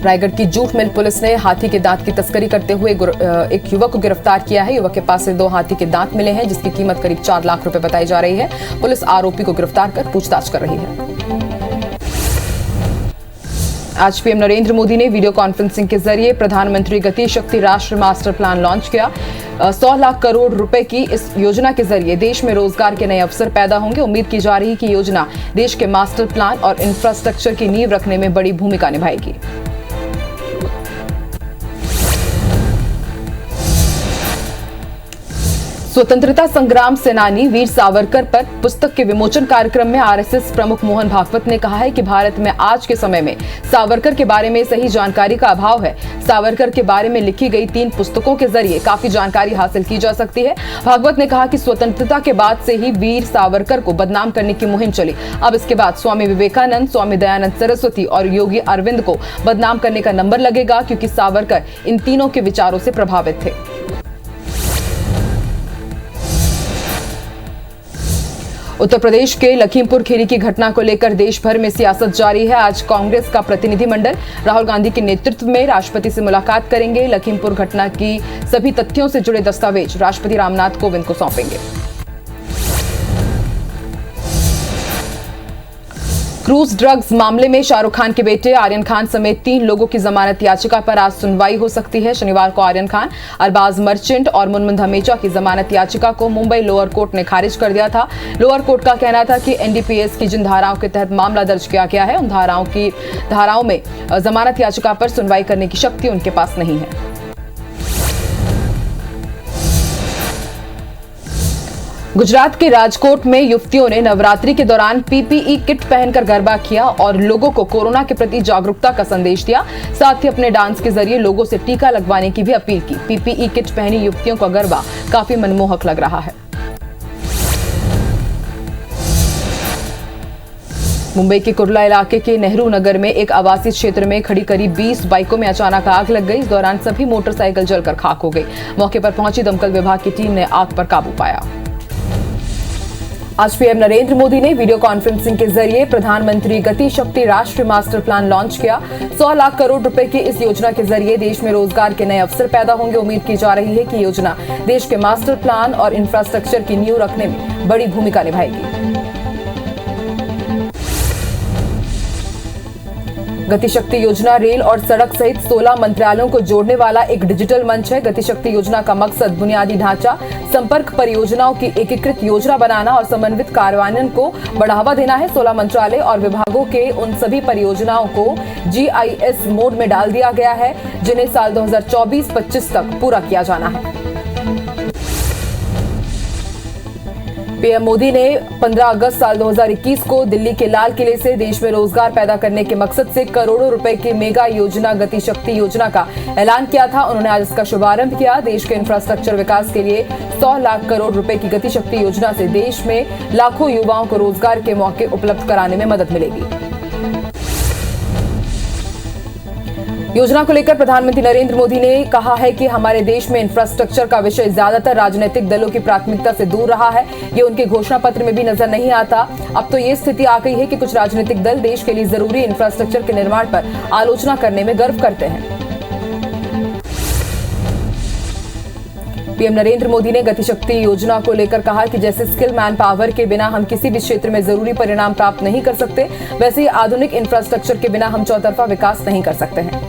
रायगढ़ की जूट मिल पुलिस ने हाथी के दांत की तस्करी करते हुए एक युवक को गिरफ्तार किया है। युवक के पास से 2 हाथी के दांत मिले हैं जिसकी कीमत करीब 4 लाख रुपए बताई जा रही है। पुलिस आरोपी को गिरफ्तार कर पूछताछ कर रही है। आज पीएम नरेंद्र मोदी ने वीडियो कॉन्फ्रेंसिंग के जरिए प्रधानमंत्री गति शक्ति राष्ट्रीय मास्टर प्लान लॉन्च किया। 100 लाख करोड़ रुपए की इस योजना के जरिए देश में रोजगार के नए अवसर पैदा होंगे। उम्मीद की जा रही है कि योजना देश के मास्टर प्लान और इंफ्रास्ट्रक्चर की नींव रखने में बड़ी भूमिका निभाएगी। स्वतंत्रता संग्राम सेनानी वीर सावरकर पर पुस्तक के विमोचन कार्यक्रम में आरएसएस प्रमुख मोहन भागवत ने कहा है कि भारत में आज के समय में सावरकर के बारे में सही जानकारी का अभाव है। सावरकर के बारे में लिखी गई 3 पुस्तकों के जरिए काफी जानकारी हासिल की जा सकती है। भागवत ने कहा कि स्वतंत्रता के बाद से ही वीर सावरकर को बदनाम करने की मुहिम चली। अब इसके बाद स्वामी विवेकानंद, स्वामी दयानंद सरस्वती और योगी अरविंद को बदनाम करने का नंबर लगेगा, क्योंकि सावरकर इन तीनों के विचारों से प्रभावित थे। उत्तर प्रदेश के लखीमपुर खीरी की घटना को लेकर देश भर में सियासत जारी है। आज कांग्रेस का प्रतिनिधिमंडल राहुल गांधी के नेतृत्व में राष्ट्रपति से मुलाकात करेंगे। लखीमपुर घटना की सभी तथ्यों से जुड़े दस्तावेज राष्ट्रपति रामनाथ कोविंद को सौंपेंगे। क्रूज ड्रग्स मामले में शाहरुख खान के बेटे आर्यन खान समेत 3 लोगों की जमानत याचिका पर आज सुनवाई हो सकती है। शनिवार को आर्यन खान, अरबाज मर्चेंट और मुनमुन धमेचा की जमानत याचिका को मुंबई लोअर कोर्ट ने खारिज कर दिया था। लोअर कोर्ट का कहना था कि एनडीपीएस की जिन धाराओं के तहत मामला दर्ज किया गया है उन धाराओं में जमानत याचिका पर सुनवाई करने की शक्ति उनके पास नहीं है। गुजरात के राजकोट में युवतियों ने नवरात्रि के दौरान पीपीई किट पहनकर गरबा किया और लोगों को कोरोना के प्रति जागरूकता का संदेश दिया। साथ ही अपने डांस के जरिए लोगों से टीका लगवाने की भी अपील की। पीपीई किट पहनी युवतियों का गरबा काफी मनमोहक लग रहा है। मुंबई के कुर्ला इलाके के नेहरू नगर में एक आवासीय क्षेत्र में खड़ी करीब 20 बाइकों में अचानक आग लग गई। इस दौरान सभी मोटरसाइकिल जलकर खाक हो गई। मौके पर पहुंची दमकल विभाग की टीम ने आग पर काबू पाया। आज पीएम नरेंद्र मोदी ने वीडियो कॉन्फ्रेंसिंग के जरिए प्रधानमंत्री गति शक्ति राष्ट्रीय मास्टर प्लान लॉन्च किया। 100 लाख करोड़ रुपए की इस योजना के जरिए देश में रोजगार के नए अवसर पैदा होंगे। उम्मीद की जा रही है कि योजना देश के मास्टर प्लान और इंफ्रास्ट्रक्चर की नींव रखने में बड़ी भूमिका निभाएगी। गतिशक्ति योजना रेल और सड़क सहित 16 मंत्रालयों को जोड़ने वाला एक डिजिटल मंच है। गतिशक्ति योजना का मकसद बुनियादी ढांचा, संपर्क परियोजनाओं की एकीकृत योजना बनाना और समन्वित कार्यान्वयन को बढ़ावा देना है। 16 मंत्रालय और विभागों के उन सभी परियोजनाओं को GIS मोड में डाल दिया गया है जिन्हें साल 2024-25 तक पूरा किया जाना है। पीएम मोदी ने 15 अगस्त साल 2021 को दिल्ली के लाल किले से देश में रोजगार पैदा करने के मकसद से करोड़ों रुपए की मेगा योजना गतिशक्ति योजना का ऐलान किया था। उन्होंने आज इसका शुभारंभ किया। देश के इंफ्रास्ट्रक्चर विकास के लिए 100 लाख करोड़ रुपए की गतिशक्ति योजना से देश में लाखों युवाओं को रोजगार के मौके उपलब्ध कराने में मदद मिलेगी। योजना को लेकर प्रधानमंत्री नरेंद्र मोदी ने कहा है कि हमारे देश में इंफ्रास्ट्रक्चर का विषय ज्यादातर राजनीतिक दलों की प्राथमिकता से दूर रहा है। ये उनके घोषणा पत्र में भी नजर नहीं आता। अब तो ये स्थिति आ गई है कि कुछ राजनीतिक दल देश के लिए जरूरी इंफ्रास्ट्रक्चर के निर्माण पर आलोचना करने में गर्व करते हैं। पीएम नरेंद्र मोदी ने गतिशक्ति योजना को लेकर कहा कि जैसे स्किल मैन पावर के बिना हम किसी भी क्षेत्र में जरूरी परिणाम प्राप्त नहीं कर सकते, वैसे ही आधुनिक इंफ्रास्ट्रक्चर के बिना हम चौतरफा विकास नहीं कर सकते हैं।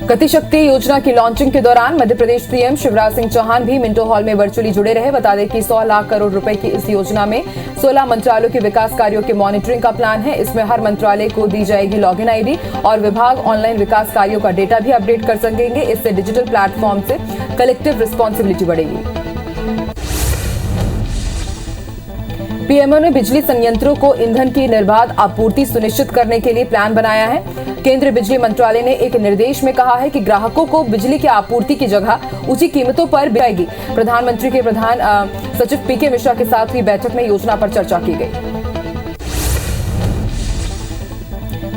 गतिशक्ति योजना की लॉन्चिंग के दौरान मध्य प्रदेश सीएम शिवराज सिंह चौहान भी मिंटो हॉल में वर्चुअली जुड़े रहे। बता दें कि 100 लाख करोड़ रुपए की इस योजना में 16 मंत्रालयों के विकास कार्यों के मॉनिटरिंग का प्लान है। इसमें हर मंत्रालय को दी जाएगी लॉगिन आईडी और विभाग ऑनलाइन विकास कार्यों का डेटा भी अपडेट कर सकेंगे। इससे डिजिटल प्लेटफॉर्म से कलेक्टिव रिस्पॉन्सिबिलिटी बढ़ेगी। पीएमओ ने बिजली संयंत्रों को ईंधन की निर्बाध आपूर्ति सुनिश्चित करने के लिए प्लान बनाया है। केंद्रीय बिजली मंत्रालय ने एक निर्देश में कहा है कि ग्राहकों को बिजली की आपूर्ति की जगह ऊंची कीमतों पर जाएगी। प्रधानमंत्री के प्रधान सचिव पीके मिश्रा के साथ हुई बैठक में योजना पर चर्चा की गई।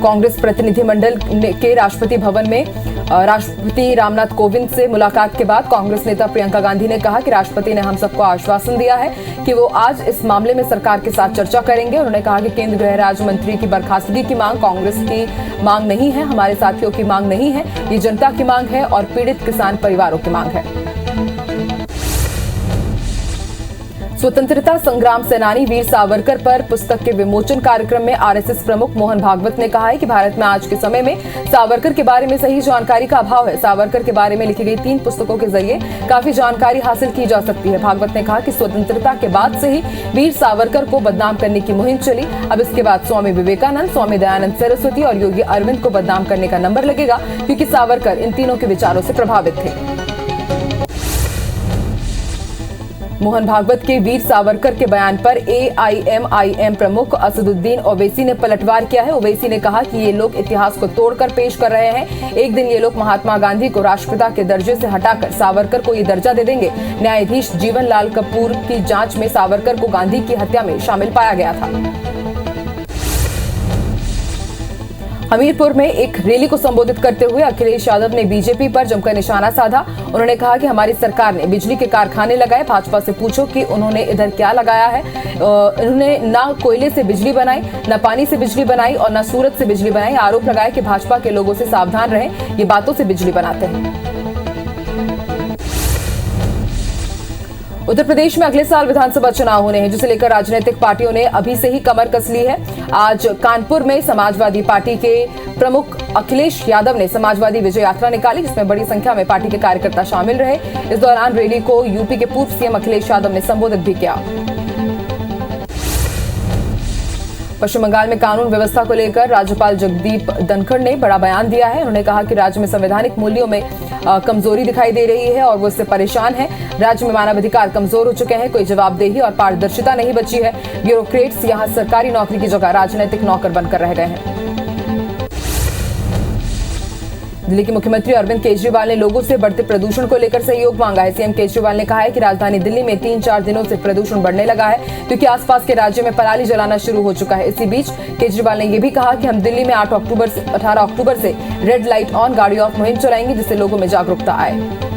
कांग्रेस प्रतिनिधिमंडल के राष्ट्रपति भवन में राष्ट्रपति रामनाथ कोविंद से मुलाकात के बाद कांग्रेस नेता प्रियंका गांधी ने कहा कि राष्ट्रपति ने हम सबको आश्वासन दिया है कि वो आज इस मामले में सरकार के साथ चर्चा करेंगे। उन्होंने कहा कि केंद्रीय गृह राज्य मंत्री की बर्खास्तगी की मांग कांग्रेस की मांग नहीं है, हमारे साथियों की मांग नहीं है, ये जनता की मांग है और पीड़ित किसान परिवारों की मांग है। स्वतंत्रता संग्राम सेनानी वीर सावरकर पर पुस्तक के विमोचन कार्यक्रम में आरएसएस प्रमुख मोहन भागवत ने कहा है कि भारत में आज के समय में सावरकर के बारे में सही जानकारी का अभाव है। सावरकर के बारे में लिखी गई 3 पुस्तकों के जरिए काफी जानकारी हासिल की जा सकती है। भागवत ने कहा कि स्वतंत्रता के बाद से ही वीर सावरकर को बदनाम करने की मुहिम चली। अब इसके बाद स्वामी विवेकानंद, स्वामी दयानंद सरस्वती और योगी अरविंद को बदनाम करने का नंबर लगेगा, क्योंकि सावरकर इन तीनों के विचारों से प्रभावित थे। मोहन भागवत के वीर सावरकर के बयान पर एआईएमआईएम प्रमुख असदुद्दीन ओवैसी ने पलटवार किया है। ओवैसी ने कहा कि ये लोग इतिहास को तोड़कर पेश कर रहे हैं। एक दिन ये लोग महात्मा गांधी को राष्ट्रपिता के दर्जे से हटाकर सावरकर को ये दर्जा दे देंगे। न्यायाधीश जीवन लाल कपूर की जांच में सावरकर को गांधी की हत्या में शामिल पाया गया था। हमीरपुर में एक रैली को संबोधित करते हुए अखिलेश यादव ने बीजेपी पर जमकर निशाना साधा। उन्होंने कहा कि हमारी सरकार ने बिजली के कारखाने लगाए, भाजपा से पूछो कि उन्होंने इधर क्या लगाया है। उन्होंने ना कोयले से बिजली बनाई, न पानी से बिजली बनाई और न सूरज से बिजली बनाई। आरोप लगाया कि भाजपा के लोगों से सावधान रहें, ये बातों से बिजली बनाते हैं। उत्तर प्रदेश में अगले साल विधानसभा चुनाव होने हैं, जिसे लेकर राजनीतिक पार्टियों ने अभी से ही कमर कस ली है। आज कानपुर में समाजवादी पार्टी के प्रमुख अखिलेश यादव ने समाजवादी विजय यात्रा निकाली, जिसमें बड़ी संख्या में पार्टी के कार्यकर्ता शामिल रहे। इस दौरान रैली को यूपी के पूर्व सीएम अखिलेश यादव ने संबोधित भी किया। पश्चिम बंगाल में कानून व्यवस्था को लेकर राज्यपाल जगदीप धनखड़ ने बड़ा बयान दिया है। उन्होंने कहा कि राज्य में संवैधानिक मूल्यों में कमजोरी दिखाई दे रही है और वो इससे परेशान है। राज्य में मानवाधिकार कमजोर हो चुके हैं, कोई जवाबदेही और पारदर्शिता नहीं बची है। ब्यूरोक्रेट्स यहां सरकारी नौकरी की जगह राजनीतिक नौकर बनकर रह गए हैं। दिल्ली के मुख्यमंत्री अरविंद केजरीवाल ने लोगों से बढ़ते प्रदूषण को लेकर सहयोग मांगा है। सीएम केजरीवाल ने कहा है कि राजधानी दिल्ली में 3-4 दिनों से प्रदूषण बढ़ने लगा है, क्योंकि आसपास के राज्य में पराली जलाना शुरू हो चुका है। इसी बीच केजरीवाल ने यह भी कहा कि हम दिल्ली में 18 अक्टूबर से रेड लाइट ऑन गाड़ी ऑफ मुहिम चलाएंगे, जिससे लोगों में जागरूकता आए।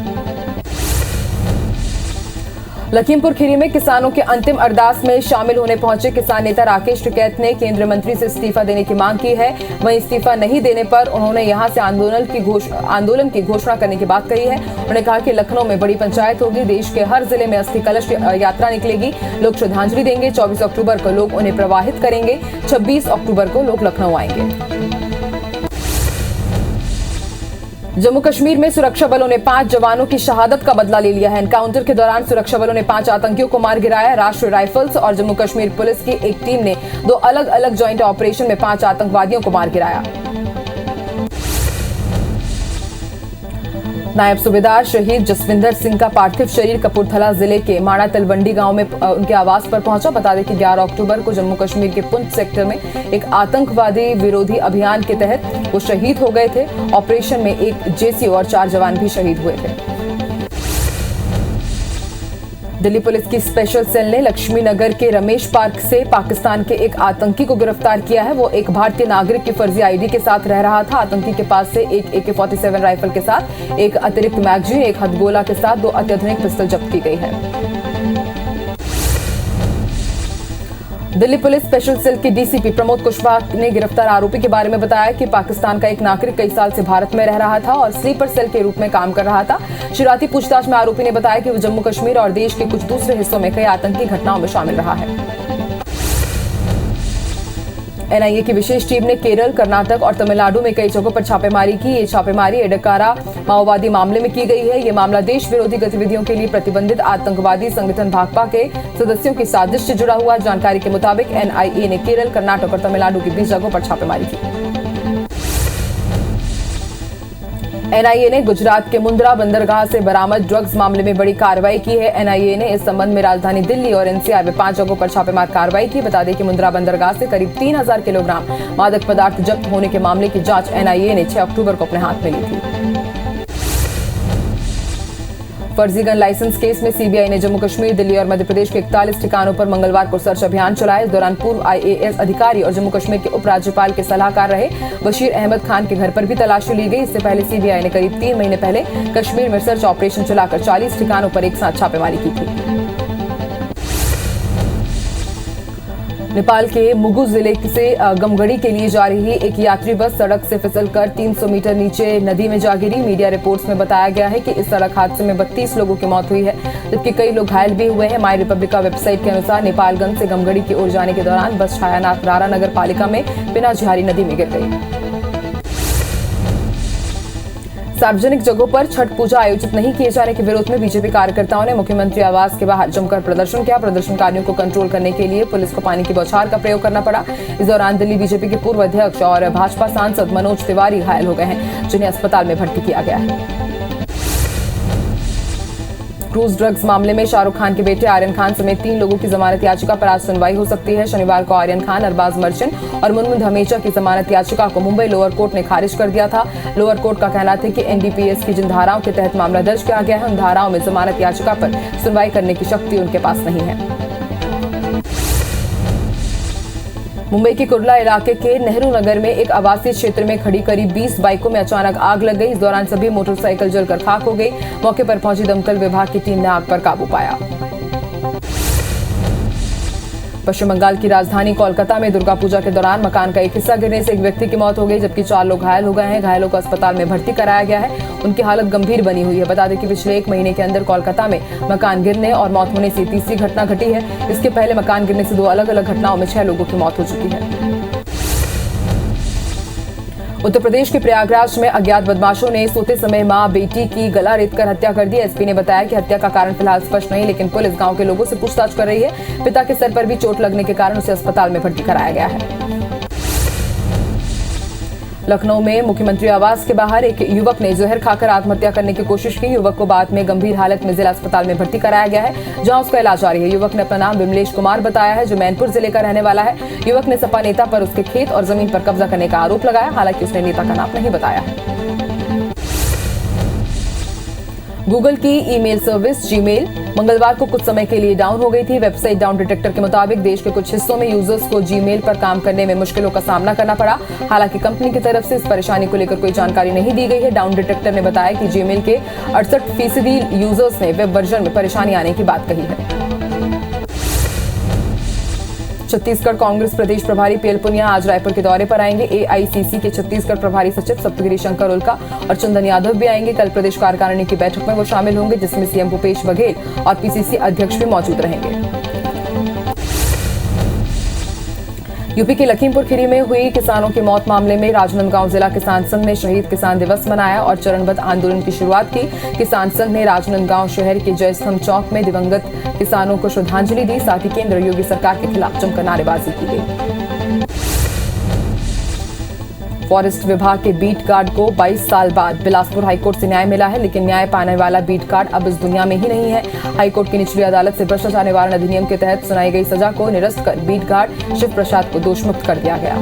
लखीमपुर खीरी में किसानों के अंतिम अरदास में शामिल होने पहुंचे किसान नेता राकेश टिकैत ने केंद्रीय मंत्री से इस्तीफा देने की मांग की है। वहीं इस्तीफा नहीं देने पर उन्होंने यहां से आंदोलन की घोषणा करने की बात कही है। उन्होंने कहा कि लखनऊ में बड़ी पंचायत होगी, देश के हर जिले में अस्थि कलश यात्रा निकलेगी, लोग श्रद्धांजलि देंगे। 24 अक्टूबर को लोग उन्हें प्रवाहित करेंगे, 26 अक्टूबर को लोग लखनऊ आएंगे। जम्मू कश्मीर में सुरक्षा बलों ने 5 जवानों की शहादत का बदला ले लिया है। एनकाउंटर के दौरान सुरक्षा बलों ने 5 आतंकियों को मार गिराया। राष्ट्रीय राइफल्स और जम्मू कश्मीर पुलिस की एक टीम ने 2 अलग अलग ज्वाइंट ऑपरेशन में 5 आतंकवादियों को मार गिराया। नायब सूबेदार शहीद जसविंदर सिंह का पार्थिव शरीर कपूरथला जिले के माड़ा तलवंडी गांव में उनके आवास पर पहुंचा। बता दें कि 11 अक्टूबर को जम्मू कश्मीर के पुंछ सेक्टर में एक आतंकवादी विरोधी अभियान के तहत वो शहीद हो गए थे। ऑपरेशन में एक जेसीओ और 4 जवान भी शहीद हुए थे। दिल्ली पुलिस की स्पेशल सेल ने लक्ष्मी नगर के रमेश पार्क से पाकिस्तान के एक आतंकी को गिरफ्तार किया है। वो एक भारतीय नागरिक की फर्जी आईडी के साथ रह रहा था। आतंकी के पास से एक AK-47 राइफल के साथ एक अतिरिक्त मैगजीन, एक हथगोला के साथ 2 अत्याधुनिक पिस्टल जब्त की गई है। दिल्ली पुलिस स्पेशल सेल के डीसीपी प्रमोद कुशवाहा ने गिरफ्तार आरोपी के बारे में बताया कि पाकिस्तान का एक नागरिक कई साल से भारत में रह रहा था और स्लीपर सेल के रूप में काम कर रहा था। शुरुआती पूछताछ में आरोपी ने बताया कि वो जम्मू कश्मीर और देश के कुछ दूसरे हिस्सों में कई आतंकी घटनाओं में शामिल रहा है। एनआईए की विशेष टीम ने केरल, कर्नाटक और तमिलनाडु में कई जगहों पर छापेमारी की। ये छापेमारी एडक्कारा माओवादी मामले में की गई है। ये मामला देश विरोधी गतिविधियों के लिए प्रतिबंधित आतंकवादी संगठन भाकपा के सदस्यों की साजिश से जुड़ा हुआ। जानकारी के मुताबिक एनआईए ने केरल, कर्नाटक और तमिलनाडु की 20 जगहों पर छापेमारी की। एनआईए ने गुजरात के मुंद्रा बंदरगाह से बरामद ड्रग्स मामले में बड़ी कार्रवाई की है। एनआईए ने इस संबंध में राजधानी दिल्ली और एनसीआर में 5 जगहों पर छापेमार कार्रवाई की। बता दें कि मुंद्रा बंदरगाह से करीब 3000 किलोग्राम मादक पदार्थ जब्त होने के मामले की जांच एनआईए ने 6 अक्टूबर को अपने हाथ में ली थी। फर्जी गन लाइसेंस केस में सीबीआई ने जम्मू कश्मीर, दिल्ली और मध्य प्रदेश के 41 ठिकानों पर मंगलवार को सर्च अभियान चलाया। इस दौरान पूर्व आईएएस अधिकारी और जम्मू कश्मीर के उपराज्यपाल के सलाहकार रहे बशीर अहमद खान के घर पर भी तलाशी ली गई। इससे पहले सीबीआई ने करीब 3 महीने पहले कश्मीर में सर्च ऑपरेशन चलाकर 40 ठिकानों पर एक साथ छापेमारी की थी। नेपाल के मुगु जिले से गमगढ़ी के लिए जा रही एक यात्री बस सड़क से फिसलकर 300 मीटर नीचे नदी में जा गिरी। मीडिया रिपोर्ट्स में बताया गया है कि इस सड़क हादसे में 32 लोगों की मौत हुई है, जबकि कई लोग घायल भी हुए हैं। माई रिपब्लिका वेबसाइट के अनुसार नेपालगंज से गमगढ़ी की ओर जाने के दौरान बस छायानाथ रारा नगर पालिका में पिनाझारी नदी में गिर गई। सार्वजनिक जगहों पर छठ पूजा आयोजित नहीं किए जाने के विरोध में बीजेपी कार्यकर्ताओं ने मुख्यमंत्री आवास के बाहर जमकर प्रदर्शन किया। प्रदर्शनकारियों को कंट्रोल करने के लिए पुलिस को पानी की बौछार का प्रयोग करना पड़ा। इस दौरान दिल्ली बीजेपी के पूर्व अध्यक्ष और भाजपा सांसद मनोज तिवारी घायल हो गए हैं, जिन्हें अस्पताल में भर्ती किया गया है। क्रूज ड्रग्स मामले में शाहरुख खान के बेटे आर्यन खान समेत 3 लोगों की जमानत याचिका पर आज सुनवाई हो सकती है। शनिवार को आर्यन खान, अरबाज मर्चेंट और मुनमुन धमेचा की जमानत याचिका को मुंबई लोअर कोर्ट ने खारिज कर दिया था। लोअर कोर्ट का कहना था कि एनडीपीएस की जिन धाराओं के तहत मामला दर्ज किया गया है, उन धाराओं में जमानत याचिका पर सुनवाई करने की शक्ति उनके पास नहीं है। मुंबई के कुर्ला इलाके के नेहरू नगर में एक आवासीय क्षेत्र में खड़ी करीब 20 बाइकों में अचानक आग लग गई। इस दौरान सभी मोटरसाइकिल जलकर खाक हो गई। मौके पर पहुंची दमकल विभाग की टीम ने आग पर काबू पाया। पश्चिम बंगाल की राजधानी कोलकाता में दुर्गा पूजा के दौरान मकान का एक हिस्सा गिरने से एक व्यक्ति की मौत हो गई, जबकि 4 लोग घायल हो गए हैं। घायलों को अस्पताल में भर्ती कराया गया है। उनकी हालत गंभीर बनी हुई है। बता दें कि पिछले 1 महीने के अंदर कोलकाता में मकान गिरने और मौत होने से तीसरी घटना घटी है। इसके पहले मकान गिरने से 2 अलग अलग घटनाओं में 6 लोगों की मौत हो चुकी है। उत्तर प्रदेश के प्रयागराज में अज्ञात बदमाशों ने सोते समय मां बेटी की गला रेतकर हत्या कर दी। एसपी ने बताया कि हत्या का कारण फिलहाल स्पष्ट नहीं, लेकिन पुलिस गांव के लोगों से पूछताछ कर रही है। पिता के सर पर भी चोट लगने के कारण उसे अस्पताल में भर्ती कराया गया है। लखनऊ में मुख्यमंत्री आवास के बाहर एक युवक ने जहर खाकर आत्महत्या करने की कोशिश की। युवक को बाद में गंभीर हालत में जिला अस्पताल में भर्ती कराया गया है, जहां उसका इलाज जारी है। युवक ने अपना नाम विमलेश कुमार बताया है, जो मैनपुर जिले का रहने वाला है। युवक ने सपा नेता पर उसके खेत और जमीन पर कब्जा करने का आरोप लगाया। हालांकि उसने नेता का नाम नहीं बताया है। गूगल की ईमेल सर्विस जीमेल मंगलवार को कुछ समय के लिए डाउन हो गई थी। वेबसाइट डाउन डिटेक्टर के मुताबिक देश के कुछ हिस्सों में यूजर्स को जीमेल पर काम करने में मुश्किलों का सामना करना पड़ा। हालांकि कंपनी की तरफ से इस परेशानी को लेकर कोई जानकारी नहीं दी गई है। डाउन डिटेक्टर ने बताया कि जीमेल के 68% यूजर्स ने वेब वर्जन में परेशानी आने की बात कही है। छत्तीसगढ़ कांग्रेस प्रदेश प्रभारी पीएल पुनिया आज रायपुर के दौरे पर आएंगे। एआईसीसी के छत्तीसगढ़ प्रभारी सचिव सप्तगिरी शंकर उल्का और चंदन यादव भी आएंगे। कल प्रदेश कार्यकारिणी की बैठक में वो शामिल होंगे, जिसमें सीएम भूपेश बघेल और पीसीसी अध्यक्ष भी मौजूद रहेंगे। यूपी के लखीमपुर खीरी में हुई किसानों की मौत मामले में राजनांदगांव जिला किसान संघ ने शहीद किसान दिवस मनाया और चरणबद्ध आंदोलन की शुरुआत की। किसान संघ ने राजनांदगांव शहर के जयस्तंभ चौक में दिवंगत किसानों को श्रद्धांजलि दी। साथ ही केंद्र योगी सरकार के खिलाफ जमकर नारेबाजी की गई। फॉरेस्ट विभाग के बीट गार्ड को 22 साल बाद बिलासपुर हाईकोर्ट से न्याय मिला है, लेकिन न्याय पाने वाला बीट गार्ड अब इस दुनिया में ही नहीं है। हाईकोर्ट की निचली अदालत से भ्रष्टाचार निवारण अधिनियम के तहत सुनाई गई सजा को निरस्त कर बीट गार्ड शिव प्रसाद को दोषमुक्त कर दिया गया।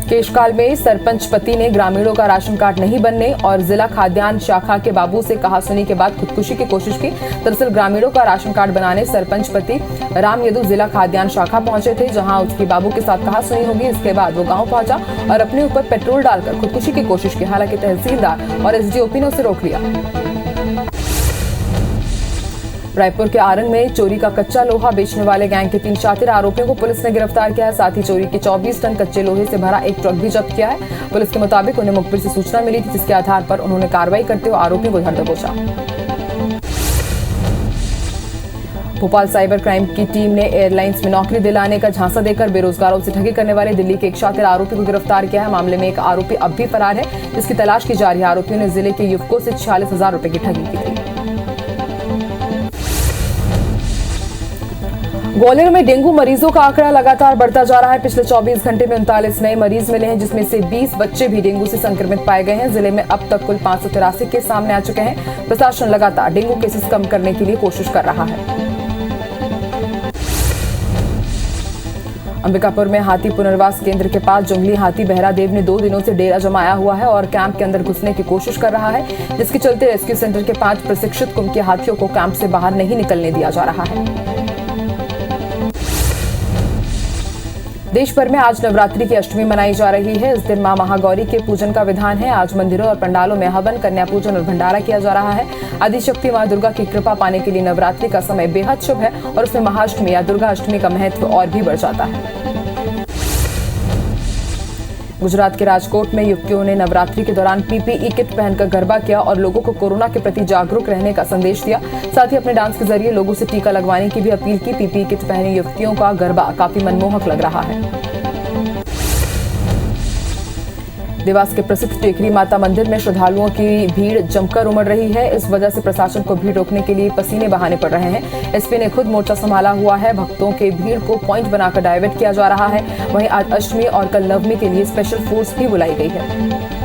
केशकाल में सरपंच पति ने ग्रामीणों का राशन कार्ड नहीं बनने और जिला खाद्यान्न शाखा के बाबू से कहासुनी के बाद खुदकुशी की कोशिश की। दरअसल ग्रामीणों का राशन कार्ड बनाने सरपंच पति राम यदु जिला खाद्यान्न शाखा पहुंचे थे, जहां उसकी बाबू के साथ कहासुनी होगी। इसके बाद वो गांव पहुंचा और अपने ऊपर पेट्रोल डालकर खुदकुशी की कोशिश की। हालांकि तहसीलदार और एसडीओपी ने उसे रोक लिया। रायपुर के आरंग में चोरी का कच्चा लोहा बेचने वाले गैंग के 3 शातिर आरोपियों को पुलिस ने गिरफ्तार किया है। साथ ही चोरी के 24 टन कच्चे लोहे से भरा एक ट्रक भी जब्त किया है। पुलिस के मुताबिक उन्हें मुखबिर से सूचना मिली थी, जिसके आधार पर उन्होंने कार्रवाई करते हुए आरोपियों को धर दबोचा। भोपाल साइबर क्राइम की टीम ने एयरलाइंस में नौकरी दिलाने का झांसा देकर बेरोजगारों से ठगी करने वाले दिल्ली के एक शातिर आरोपी को गिरफ्तार किया है। मामले में एक आरोपी अब भी फरार है, जिसकी तलाश की जा रही है। आरोपियों ने जिले के युवकों से 46,000 रुपए की ठगी की थी। ग्वालियर में डेंगू मरीजों का आंकड़ा लगातार बढ़ता जा रहा है। पिछले 24 घंटे में 39 नए मरीज मिले हैं, जिसमें से 20 बच्चे भी डेंगू से संक्रमित पाए गए हैं। जिले में अब तक कुल 583 केस सामने आ चुके हैं। प्रशासन लगातार डेंगू केसेस कम करने के लिए कोशिश कर रहा है। अंबिकापुर में हाथी पुनर्वास केंद्र के पास जंगली हाथी बहरा देव ने 2 दिनों से डेरा जमाया हुआ है और कैंप के अंदर घुसने की कोशिश कर रहा है, जिसके चलते रेस्क्यू सेंटर के 5 प्रशिक्षित कुंभ हाथियों को कैंप से बाहर नहीं निकलने दिया जा रहा है। देश भर में आज नवरात्रि की अष्टमी मनाई जा रही है। इस दिन मां महागौरी के पूजन का विधान है। आज मंदिरों और पंडालों में हवन, कन्या पूजन और भंडारा किया जा रहा है। आदिशक्ति मां दुर्गा की कृपा पाने के लिए नवरात्रि का समय बेहद शुभ है और उसमें महाअष्टमी या दुर्गा अष्टमी का महत्व और भी बढ़ जाता है। गुजरात के राजकोट में युवतियों ने नवरात्रि के दौरान पीपीई किट पहनकर गरबा किया और लोगों को कोरोना के प्रति जागरूक रहने का संदेश दिया। साथ ही अपने डांस के जरिए लोगों से टीका लगवाने की भी अपील की। पीपीई किट पहने युवतियों का गरबा काफी मनमोहक लग रहा है। देवास के प्रसिद्ध टेकरी माता मंदिर में श्रद्धालुओं की भीड़ जमकर उमड़ रही है। इस वजह से प्रशासन को भीड़ रोकने के लिए पसीने बहाने पड़ रहे हैं। एसपी ने खुद मोर्चा संभाला हुआ है। भक्तों के भीड़ को पॉइंट बनाकर डायवर्ट किया जा रहा है। वहीं आज अष्टमी और कल नवमी के लिए स्पेशल फोर्स भी बुलाई गई है।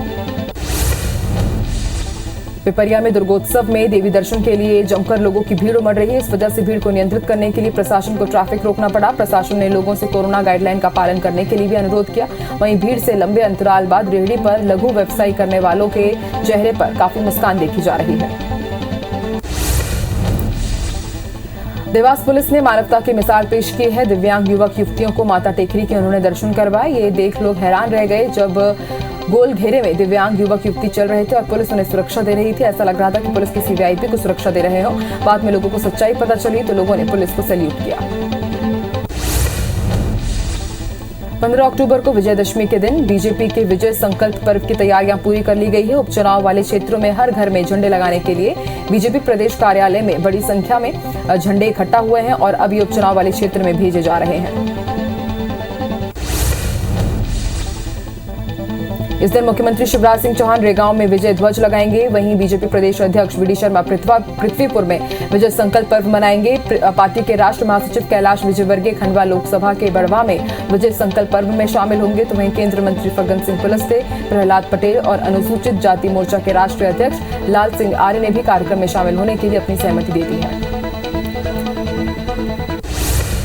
पिपरिया में दुर्गोत्सव में देवी दर्शन के लिए जमकर लोगों की भीड़ उमड़ रही है। इस वजह से भीड़ को नियंत्रित करने के लिए प्रशासन को ट्रैफिक रोकना पड़ा। प्रशासन ने लोगों से कोरोना गाइडलाइन का पालन करने के लिए भी अनुरोध किया। वहीं भीड़ से लंबे अंतराल बाद रेहड़ी पर लघु व्यवसाय करने वालों के चेहरे पर काफी मुस्कान देखी जा रही है। देवास पुलिस ने मानवता की मिसाल पेश की है। दिव्यांग युवक युवतियों को माता टेकरी के उन्होंने दर्शन करवाए। ये देख लोग हैरान रह गए जब गोल घेरे में दिव्यांग युवक युवती चल रहे थे और पुलिस उन्हें सुरक्षा दे रही थी। ऐसा लग रहा था कि पुलिस किसी वीआईपी को सुरक्षा दे रहे हो। बाद में लोगों को सच्चाई पता चली तो लोगों ने पुलिस को सैल्यूट किया। 15 अक्टूबर को विजयदशमी के दिन बीजेपी के विजय संकल्प पर्व की तैयारियां पूरी कर ली गई है। उपचुनाव वाले क्षेत्रों में हर घर में झंडे लगाने के लिए बीजेपी प्रदेश कार्यालय में बड़ी संख्या में झंडे इकट्ठा हुए हैं और अब ये उपचुनाव वाले क्षेत्र में भेजे जा रहे हैं। इस दिन मुख्यमंत्री शिवराज सिंह चौहान रेगांव में विजय ध्वज लगाएंगे। वहीं बीजेपी प्रदेश अध्यक्ष वीडी शर्मा पृथ्वीपुर में विजय संकल्प पर्व मनाएंगे। पार्टी के राष्ट्र महासचिव कैलाश विजयवर्गीय खंडवा लोकसभा के बड़वा में विजय संकल्प पर्व में शामिल होंगे। तो वहीं केंद्रीय मंत्री फग्गन सिंह कुलस्ते, प्रहलाद पटेल और अनुसूचित जाति मोर्चा के राष्ट्रीय अध्यक्ष लाल सिंह आर्य ने भी कार्यक्रम में शामिल होने के लिए अपनी सहमति दे दी है।